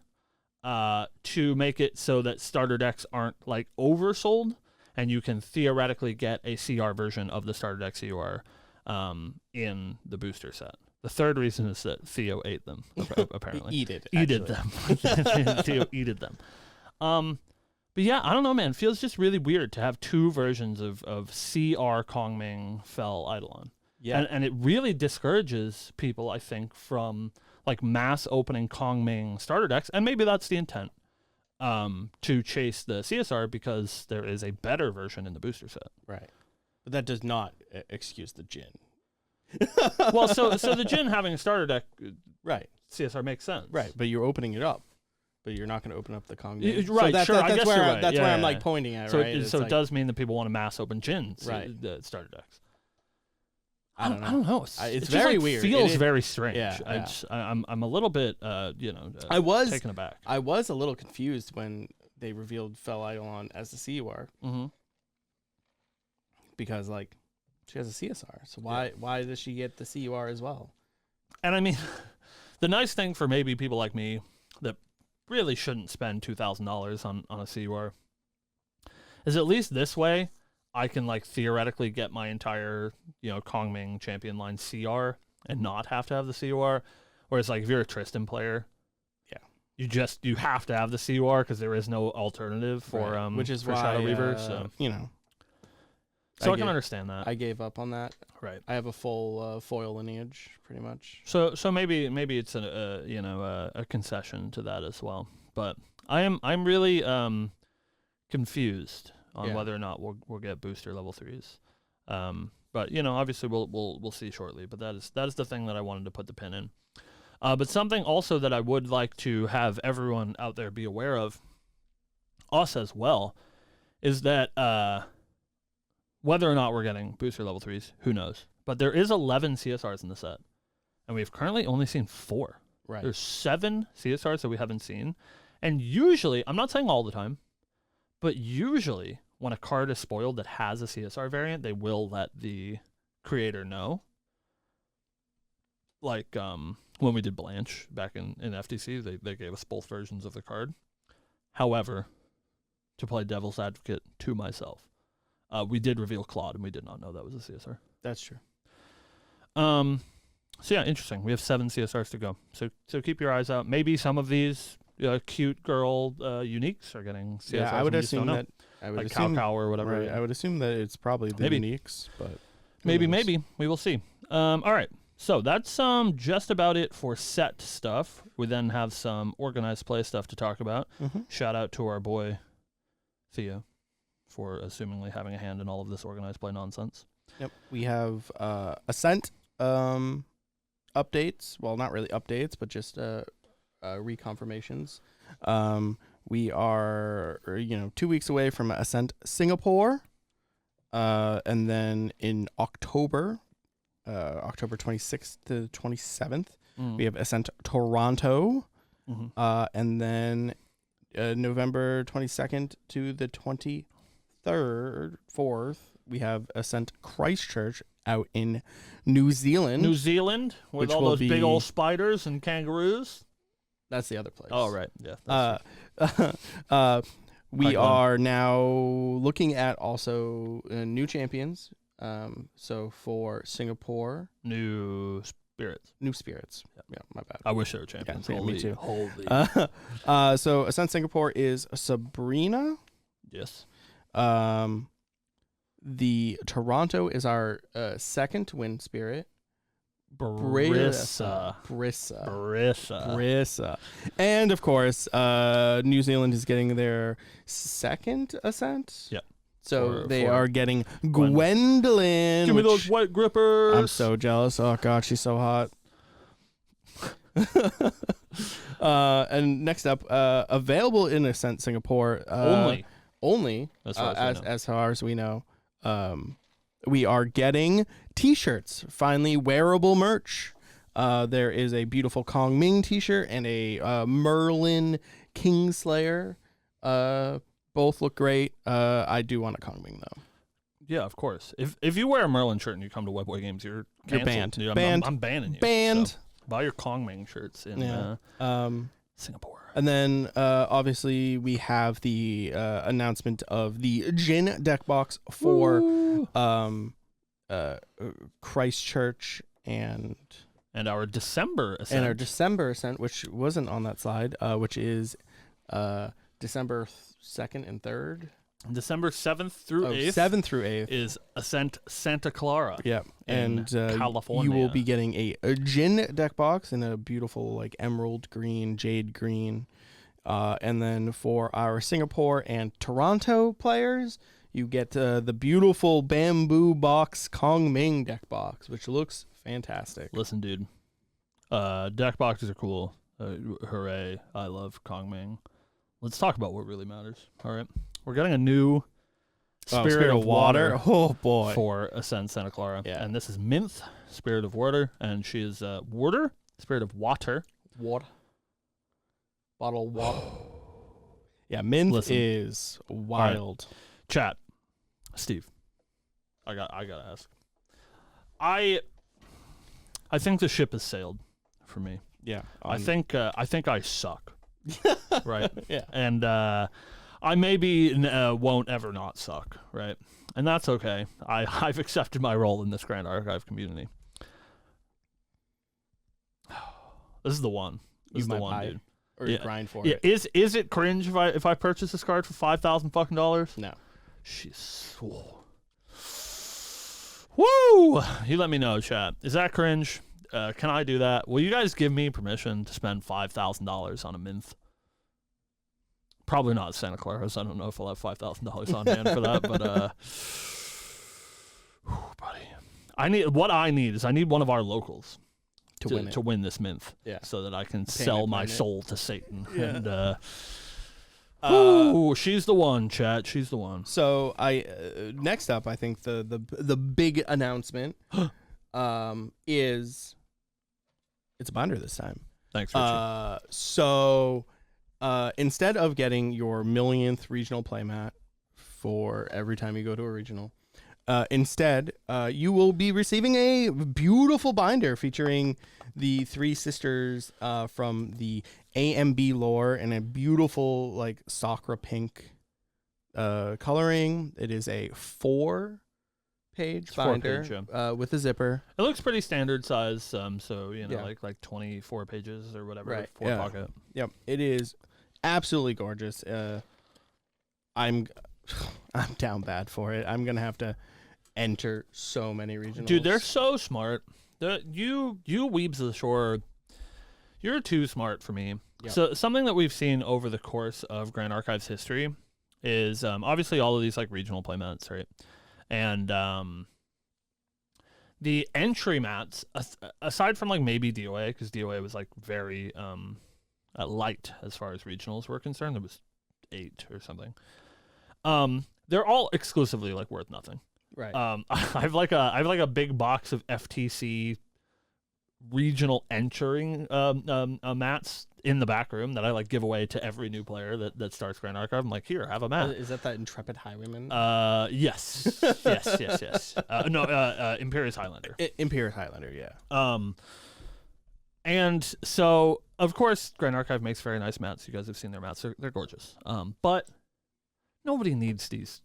to make it so that starter decks aren't like oversold, and you can theoretically get a CR version of the starter deck CUR in the booster set. The third reason is that Theo ate them, apparently. Eated them. Theo eated them. But yeah, I don't know, man. It feels just really weird to have two versions of CR Kongming Fel Eidolon. Yeah. And it really discourages people, I think, from like mass opening Kongming starter decks, and maybe that's the intent, to chase the CSR because there is a better version in the booster set. Right. But that does not excuse the Jin. Well, so the Jin having a starter deck Right. CSR makes sense. Right. But you're opening it up. But you're not going to open up the Kong. Right, so that's, sure. I guess where you're right. That's Yeah, where I'm yeah. like pointing at, So, right? so it does mean that people want to mass open Jins, Right. the starter decks. I don't know. I don't know. It's It's just, very like, weird. Feels It- very strange. yeah, I'm a little bit I was taken aback. I was a little confused when they revealed Fel Eidolon as the CUR Mm-hmm. because like she has a CSR. So why does she get the CUR as well? And I mean, the nice thing for maybe people like me that really shouldn't spend $2,000 on a CUR is at least this way I can like theoretically get my entire Kongming champion line CR and not have to have the CUR. Whereas like if you're a Tristan player, Yeah. you have to have the CUR because there is no alternative for Right. Which is for why Shadow Reaver. So I can understand that. I gave up on that. Right. I have a full foil lineage, pretty much. So maybe it's a concession to that as well. But I'm really confused on Yeah. whether or not we'll get booster level 3s. But obviously we'll see shortly. But that is the thing that I wanted to put the pin in. But something also that I would like to have everyone out there be aware of, us as well, is that whether or not we're getting booster level 3s, who knows? But there is 11 CSRs in the set, and we've currently only seen 4. Right. There's 7 CSRs that we haven't seen, and usually, I'm not saying all the time, but usually when a card is spoiled that has a CSR variant, they will let the creator know. Like when we did Blanche back in FTC, they gave us both versions of the card. However, to play devil's advocate to myself, we did reveal Claude, and we did not know that was a CSR. That's true. So yeah, interesting. We have 7 CSRs to go. So keep your eyes out. Maybe some of these cute girl uniques are getting CSRs. Yeah, I would we just don't assume know. that. I would Like assume, Cow or whatever. Right, I would assume that it's probably the Maybe. uniques, but who Maybe knows? we will see. All right. So that's just about it for set stuff. We then have some organized play stuff to talk about. Mhm. Shout out to our boy Theo for assumingly having a hand in all of this organized play nonsense. Yep. We have Ascent updates. Well, not really updates, but just reconfirmations. We are 2 weeks away from Ascent Singapore. And then in October, October 26th to 27th. Mm. We have Ascent Toronto. Mm-hmm. And then November 22nd to the 23rd, 4th, we have Ascent Christchurch out in New Zealand. New Zealand with which all will those big be- old spiders and kangaroos. That's the other place. Oh, right. Yeah. that's We Pipeline. are now looking at also new champions. So for Singapore, New spirits. New Spirits. Yeah, my bad. I wish they were champions. Yeah, me too. Holy. So Ascent Singapore is Sabrina. Yes. The Toronto is our second Wind Spirit. Brissa. Brissa. And of course, New Zealand is getting their second Ascent. Yep. So they for are getting Gwendolyn. Give me which those white grippers. I'm so jealous. Oh God, she's so hot. And next up, available in Ascent Singapore. Only As far as we know. as far as we know. We are getting T-shirts, finally wearable merch. There is a beautiful Kong Ming T-shirt and a Merlin Kingslayer. Both look great. I do want a Kong Ming though. Yeah, of course. If you wear a Merlin shirt and you come to Webboy Games, you're canceled. banned. Dude, Banned. I'm banning you. Banned. So buy your Kong Ming shirts in Singapore. And then obviously we have the announcement of the Jin deck box for Christchurch and our December Ascent. and our December Ascent, which wasn't on that slide, which is December 2nd and 3rd. December 7th through 8th 7th through 8th. is Ascent Santa Clara. Yeah, in and California. you will be getting a Jin deck box in a beautiful like emerald green, jade green. And then for our Singapore and Toronto players, you get the beautiful bamboo box Kong Ming deck box, which looks fantastic. Listen, dude. Deck boxes are cool. Hooray. I love Kong Ming. Let's talk about what really matters. All right. We're getting a new Spirit of Water Oh boy. for Ascend Santa Clara. Yeah. And this is Minth, Spirit of Water. And she is Water, Spirit of Water. Water. Bottle water. Yeah, Mint Listen. is wild. Chat. Steve. I gotta ask. I think the ship has sailed for me. Yeah. I think I suck. Right? Yeah. And I maybe won't ever not suck, right? And that's okay. I've accepted my role in this Grand Archive community. This is the one. This is the one, dude. Or Yeah. grind for Yeah, it. is it cringe if I purchase this card for $5,000? No. She's woo. You let me know, chat. Is that cringe? Can I do that? Will you guys give me permission to spend $5,000 on a Minth? Probably not Santa Clara's. I don't know if I'll have $5,000 on hand for that, but buddy, I need one of our locals To win it. this Minth. Yeah. So that I can Payment sell my minute. soul to Satan. Yeah. And ooh, she's the one, chat. She's the one. So I next up, I think the big announcement is it's a binder this time. Thanks, Richie. So instead of getting your millionth regional playmat for every time you go to a regional, instead you will be receiving a beautiful binder featuring the three sisters from the AMB lore and a beautiful like Sakura pink coloring. It is a 4-page binder 4-page, with a zipper. It looks pretty standard size, so Yeah. like 24 pages or whatever, Right, 4 yeah. pocket. Yep, it is absolutely gorgeous. I'm down bad for it. I'm gonna have to enter so many regionals. Dude, they're so smart. You weebs of the shore, you're too smart for me. Yep. So something that we've seen over the course of Grand Archives history is obviously all of these like regional playmats, right? And the entry mats, aside from like maybe DOA, because DOA was like very light as far as regionals were concerned. There was 8 or something. They're all exclusively like worth nothing, Right. I have like a big box of FTC regional entering mats in the back room that I like give away to every new player that starts Grand Archive. I'm like, here, have a mat. Is that Intrepid Highwayman? Yes, yes. No, Imperious Highlander. Imperious Highlander, yeah. And so of course Grand Archive makes very nice mats. You guys have seen their mats; they're gorgeous. But nobody needs these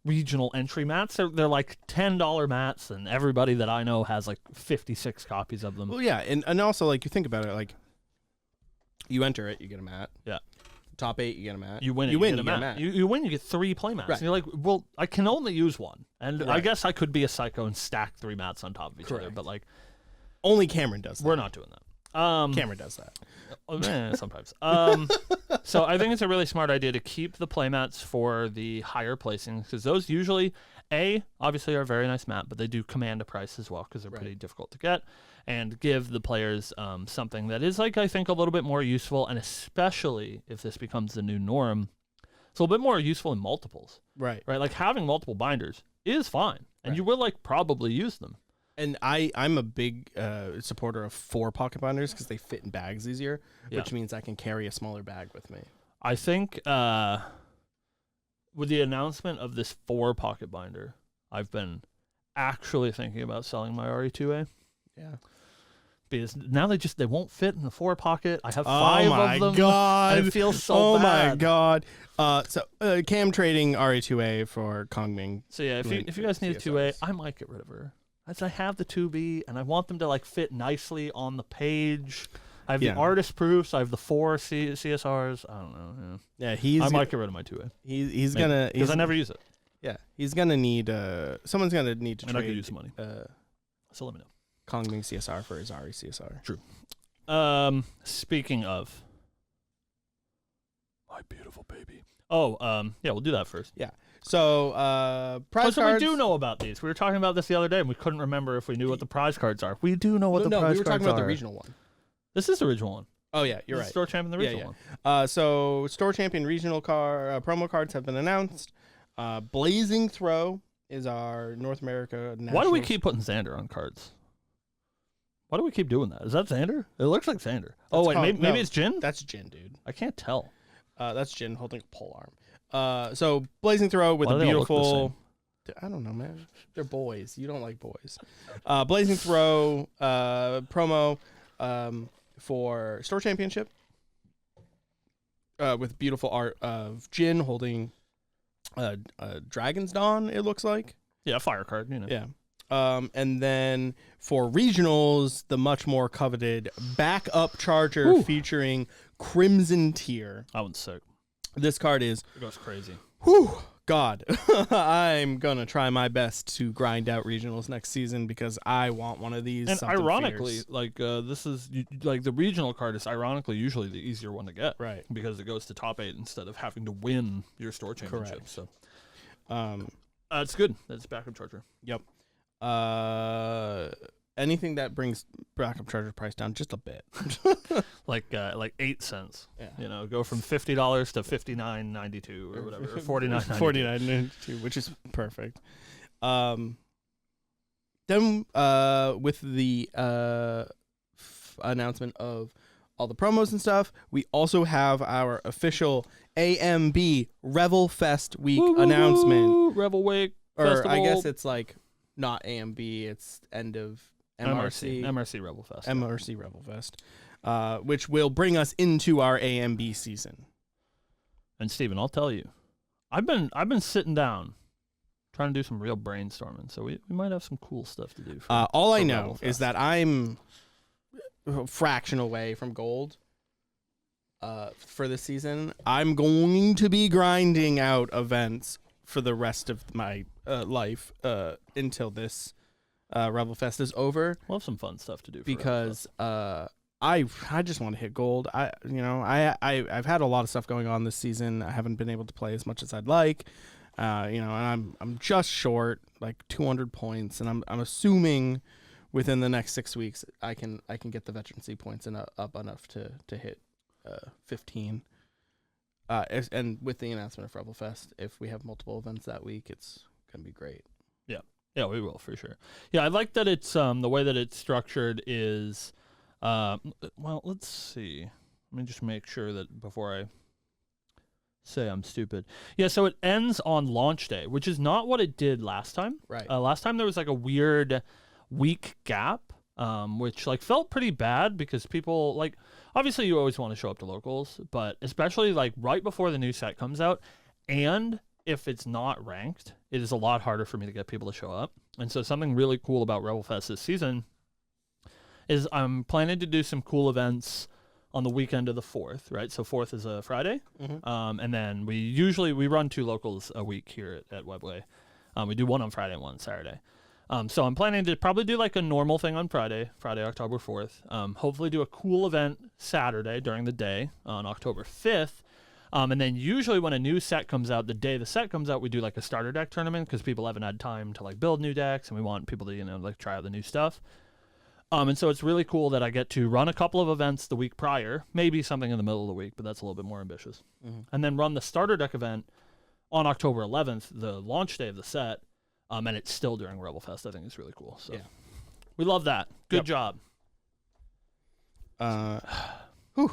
regional entry mats. They're like $10 mats, and everybody that I know has like 56 copies of them. Well, yeah, and also like you think about it, like you enter it, you get a mat. Yeah. Top 8, you get a mat. You win, you get a mat. mat. You win, you get 3 play mats. Right. And you're like, well, I can only use one, and I Right. guess I could be a psycho and stack 3 mats on top of each other. Correct. But like, Only Cameron does that. we're not doing that. Cameron does that. Sometimes. So I think it's a really smart idea to keep the playmats for the higher placings, because those usually, obviously are a very nice mat, but they do command a price as well because they're pretty difficult to get, and give the players something that is, like, I think a little bit more useful, and especially if this becomes the new norm, it's a little bit more useful in multiples. Right. Right? Like, having multiple binders is fine, and you will, like, probably use them. And I'm a big supporter of 4 pocket binders because they fit in bags easier, which means I can carry a smaller bag with me. I think with the announcement of this 4 pocket binder, I've been actually thinking about selling my RE2A. Yeah. Because now they won't fit in the 4 pocket. I have 5 of them. Oh my god! And it feels so bad. Oh my god! So Cam trading RE2A for Kongming. So yeah, if you guys need a 2A, I might get rid of her. As I have the 2B, and I want them to like fit nicely on the page. I have the artist proofs. I have the 4 CSRs. I don't know. Yeah, I might get rid of my 2A. He's gonna because I never use it. Yeah, he's gonna need someone's gonna need to and trade. I could use some money. So let me know. Kongming CSR for his RE CSR. True. Speaking of my beautiful baby. Oh, yeah, we'll do that first. Yeah. So, prize cards. We do know about these. We were talking about this the other day, and we couldn't remember if we knew what the prize cards are. We do know what the prize cards are. No, we were talking about the regional one. This is the original one. Oh, yeah, you're This right. is Store Champion, the regional one. So, Store Champion regional promo cards have been announced. Blazing Throw is our North America national. Why do we keep putting Xander on cards? Why do we keep doing that? Is that Xander? It looks like Xander. Oh, wait, maybe it's Jin? That's Jin, dude. I can't tell. That's Jin holding a pole arm. So Blazing Throw with a beautiful. I don't know, man. They're boys. You don't like boys. Blazing Throw promo for Store Championship with beautiful art of Jin holding Dragon's Dawn. It looks like. Yeah, fire card. You know. Yeah. And then for regionals, the much more coveted backup charger featuring Crimson Tier. That one's sick. This card is... It goes crazy. Whew, God. I'm going to try my best to grind out regionals next season because I want one of these. And ironically, like this is... like the regional card is ironically usually the easier one to get. Right. Because it goes to top 8 instead of having to win your store championship. Correct. So it's good. That's backup charger. Yep. Anything that brings backup charger price down just a bit. like 8 cents. Yeah. You know, go from $50 to $59.92 or whatever, or $49.92. $49.92, which is perfect. Then with the announcement of all the promos and stuff, we also have our official AMB Revel Fest week announcement. Revel Week or Festival. I guess it's like not AMB, it's end of MRC Revel Fest. MRC Revel Fest, which will bring us into our AMB season. And Steven, I'll tell you, I've been sitting down trying to do some real brainstorming, so we might have some cool stuff to do. All I know is that I'm a fraction away from gold for this season. I'm going to be grinding out events for the rest of my life until this Revel Fest is over. We'll have some fun stuff to do because I just want to hit gold. I've had a lot of stuff going on this season. I haven't been able to play as much as I'd like. And I'm just short like 200 points, and I'm assuming within the next 6 weeks I can get the veterancy points up enough to hit 15. And with the announcement of Revel Fest, if we have multiple events that week, it's gonna be great. Yeah, we will for sure. Yeah, I like that it's the way that it's structured is well, let's see. Let me just make sure that before I say I'm stupid. Yeah, so it ends on launch day, which is not what it did last time. Right. Last time there was like a weird week gap, which like felt pretty bad because people like obviously you always want to show up to locals, but especially like right before the new set comes out, and if it's not ranked, it is a lot harder for me to get people to show up. And so something really cool about Rebelfest this season is I'm planning to do some cool events on the weekend of the 4th, right? So 4th is a Friday. And then we run 2 locals a week here at Webway. We do one on Friday and one on Saturday. So I'm planning to probably do like a normal thing on Friday, October 4th. Hopefully do a cool event Saturday during the day on October 5th. And then usually when a new set comes out, the day the set comes out, we do like a starter deck tournament because people haven't had time to like build new decks and we want people to, like try out the new stuff. And so it's really cool that I get to run a couple of events the week prior, maybe something in the middle of the week, but that's a little bit more ambitious. And then run the starter deck event on October 11th, the launch day of the set, and it's still during Rebelfest. I think it's really cool. So we love that. Good job. Whew. All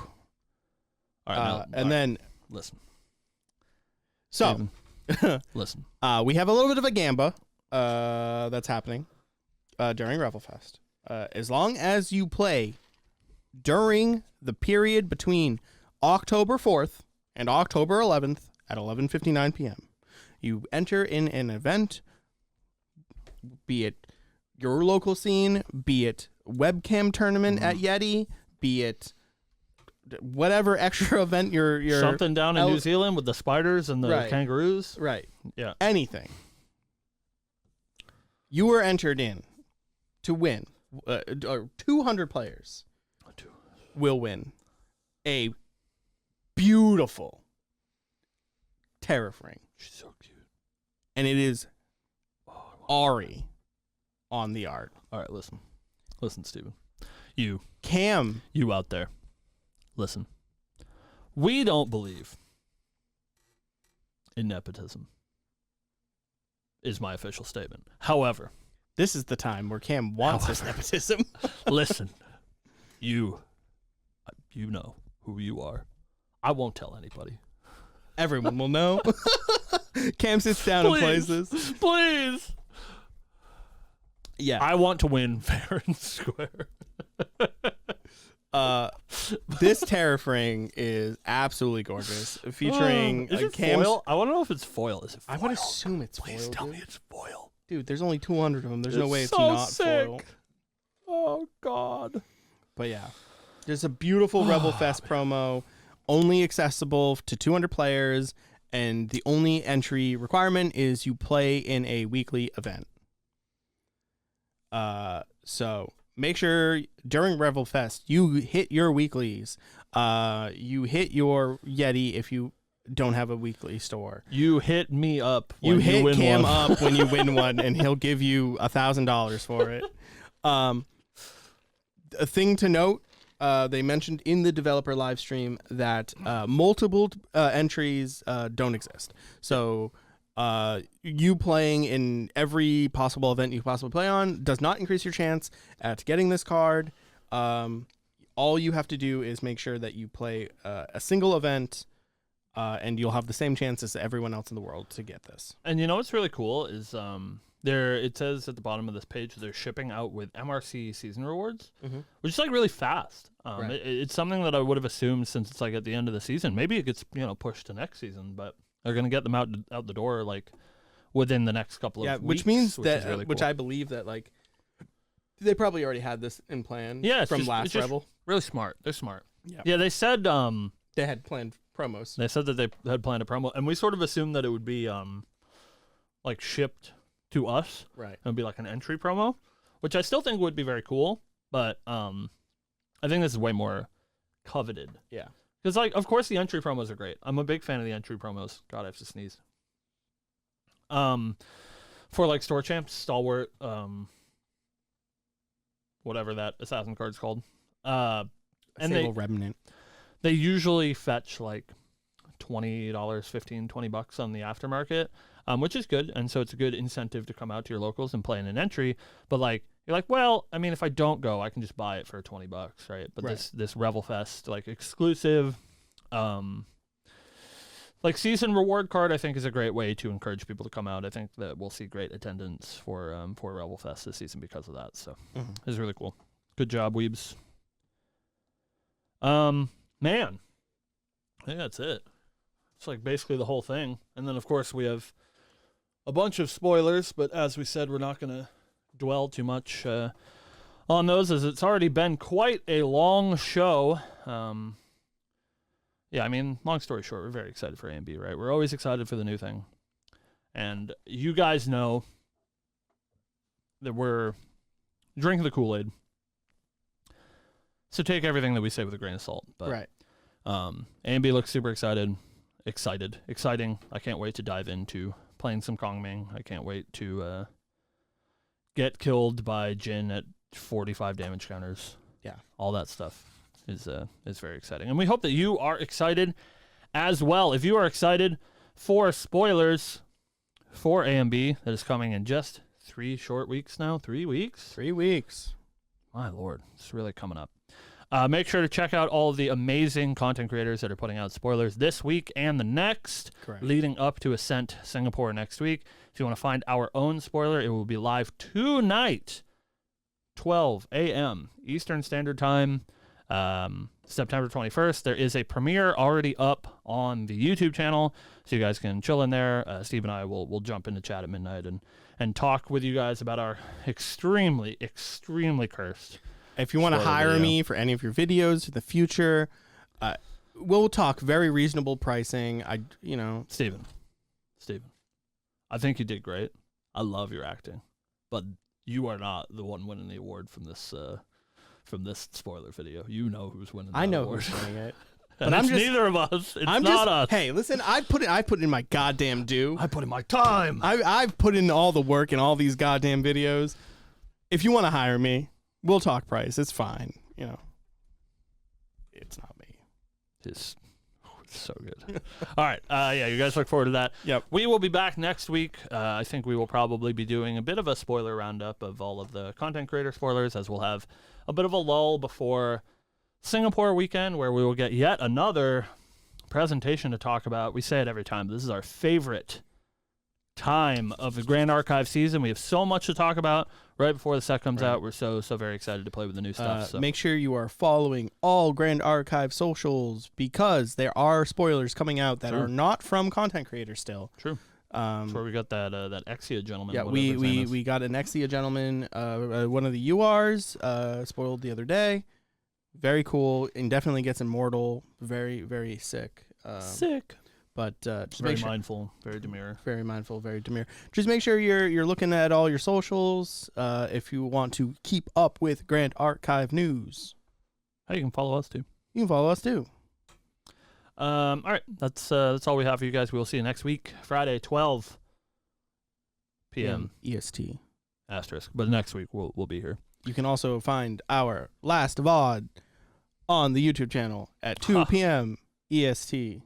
right, then listen. So, listen. We have a little bit of a gamba that's happening during Rebelfest. As long as you play during the period between October 4th and October 11th at 11:59 p.m., you enter in an event, be it your local scene, be it webcam tournament at Yeti, be it whatever extra event you're something down in New Zealand with the spiders and the kangaroos. Right. Yeah. Anything. You were entered in to win. 200 players will win a beautiful Terrafring. She's so cute. And it is Ari on the art. All right, listen. Listen, Steven. You out there. Listen. We don't believe in nepotism, is my official statement. However, this is the time where Cam wants this nepotism. Listen, you know who you are. I won't tell anybody. Everyone will know. Cam sits down and plays this. Please. Yeah. I want to win fair and square. This Terrafring is absolutely gorgeous. Featuring is it Cam's foil? I want to know if it's foil. Is it foil? I would assume it's Please foil. tell Dude. me it's foil. Dude, there's only 200 of them. There's no way it's so not sick. foil. Oh, God. But yeah, there's a beautiful Rebelfest promo, only accessible to 200 players, and the only entry requirement is you play in a weekly event. So make sure during Rebelfest you hit your weeklies. You hit your Yeti if you don't have a weekly store. You hit me up. You when hit win Cam one. up when you win one, and he'll give you $1,000 for it. A thing to note, they mentioned in the developer live stream that multiple entries don't exist. So you playing in every possible event you could possibly play on does not increase your chance at getting this card. All you have to do is make sure that you play a single event, and you'll have the same chance as everyone else in the world to get this. And you know what's really cool is it says at the bottom of this page they're shipping out with MRC season rewards, which is like really fast. Right. It's something that I would have assumed since it's like at the end of the season. Maybe it gets pushed to next season, but they're gonna get them out the door like within the next couple of weeks. Which means that really which cool. I believe that like they probably already had this in plan. Yeah, from last Rebel. Really smart. They're smart. Yeah. Yeah, they said They had planned promos. They said that they had planned a promo, and we sort of assumed that it would be like shipped to us. Right. It would be like an entry promo, which I still think would be very cool, but I think this is way more coveted. Yeah. Because like of course the entry promos are great. I'm a big fan of the entry promos. God, I have to sneeze. For like store champs, stalwart, whatever that assassin card's called. And Sable Remnant. they usually fetch like $20, $15, $20 on the aftermarket. which is good. And so it's a good incentive to come out to your locals and play in an entry. But like, you're like, well, I mean, if I don't go, I can just buy it for $20, right? But this Revelfest like exclusive, like season reward card, I think is a great way to encourage people to come out. I think that we'll see great attendance for Revelfest this season because of that. So it's really cool. Good job, Weebs. Man, I think that's it. It's like basically the whole thing. And then of course we have a bunch of spoilers, but as we said, we're not going to dwell too much on those, as it's already been quite a long show. Yeah, I mean, long story short, we're very excited for A&B, right? We're always excited for the new thing. And you guys know that we're drinking the Kool-Aid. So take everything that we say with a grain of salt. But, right. A&B looks super exciting. I can't wait to dive into playing some Kongming. I can't wait to get killed by Jin at 45 damage counters. Yeah. All that stuff is very exciting. And we hope that you are excited as well. If you are excited for spoilers for A&B that is coming in just 3 short weeks now. 3 weeks? 3 weeks. My Lord, it's really coming up. Make sure to check out all of the amazing content creators that are putting out spoilers this week and the next, Correct. Leading up to Ascent Singapore next week. If you want to find our own spoiler, it will be live tonight, 12 a.m. Eastern Standard Time, September 21st. There is a premiere already up on the YouTube channel, so you guys can chill in there. Steve and I will jump into chat at midnight and talk with you guys about our extremely, extremely cursed. If you want to hire me for any of your videos in the future, we'll talk very reasonable pricing. Steven, I think you did great. I love your acting, but you are not the one winning the award from this spoiler video. You know who's winning. I know award. who's winning it, but I'm just neither of us. It's not us. Hey, listen, I put in my goddamn due. I put in my time. I've put in all the work in all these goddamn videos. If you want to hire me, we'll talk price. It's fine. It's not me. It's so good. All right. Yeah, you guys look forward to that. Yep. We will be back next week. I think we will probably be doing a bit of a spoiler roundup of all of the content creator spoilers, as we'll have a bit of a lull before Singapore weekend, where we will get yet another presentation to talk about. We say it every time. This is our favorite time of the Grand Archive season. We have so much to talk about right before the set comes out. We're so very excited to play with the new stuff. So make sure you are following all Grand Archive socials, because there are spoilers coming out that are not from content creators still. True. That's where we got that Exia gentleman. Yeah, we got an Exia gentleman, one of the URs spoiled the other day. Very cool, and definitely gets immortal. Very, very sick. Sick. But just very mindful, very demure. Very mindful, very demure. Just make sure you're looking at all your socials if you want to keep up with Grand Archive news. Hey, you can follow us too. You can follow us too. All right, that's all we have for you guys. We will see you next week, Friday, 12 p.m. EST. Asterisk. But next week we'll be here. You can also find our last VOD on the YouTube channel at 2 p.m. EST.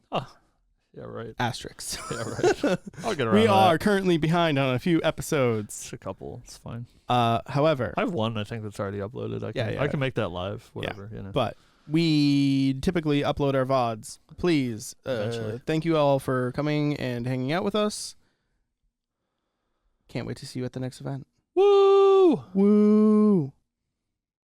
Yeah, right. Asterisks. Yeah, right. I'll get around We are that. currently behind on a few episodes. Just a couple. It's fine. However, I have one, I think, that's already uploaded. I can make that live, whatever. Yeah, you know. But we typically upload our VODs. Please, thank you all for coming and hanging out with us. Can't wait to see you at the next event. Woo! Woo!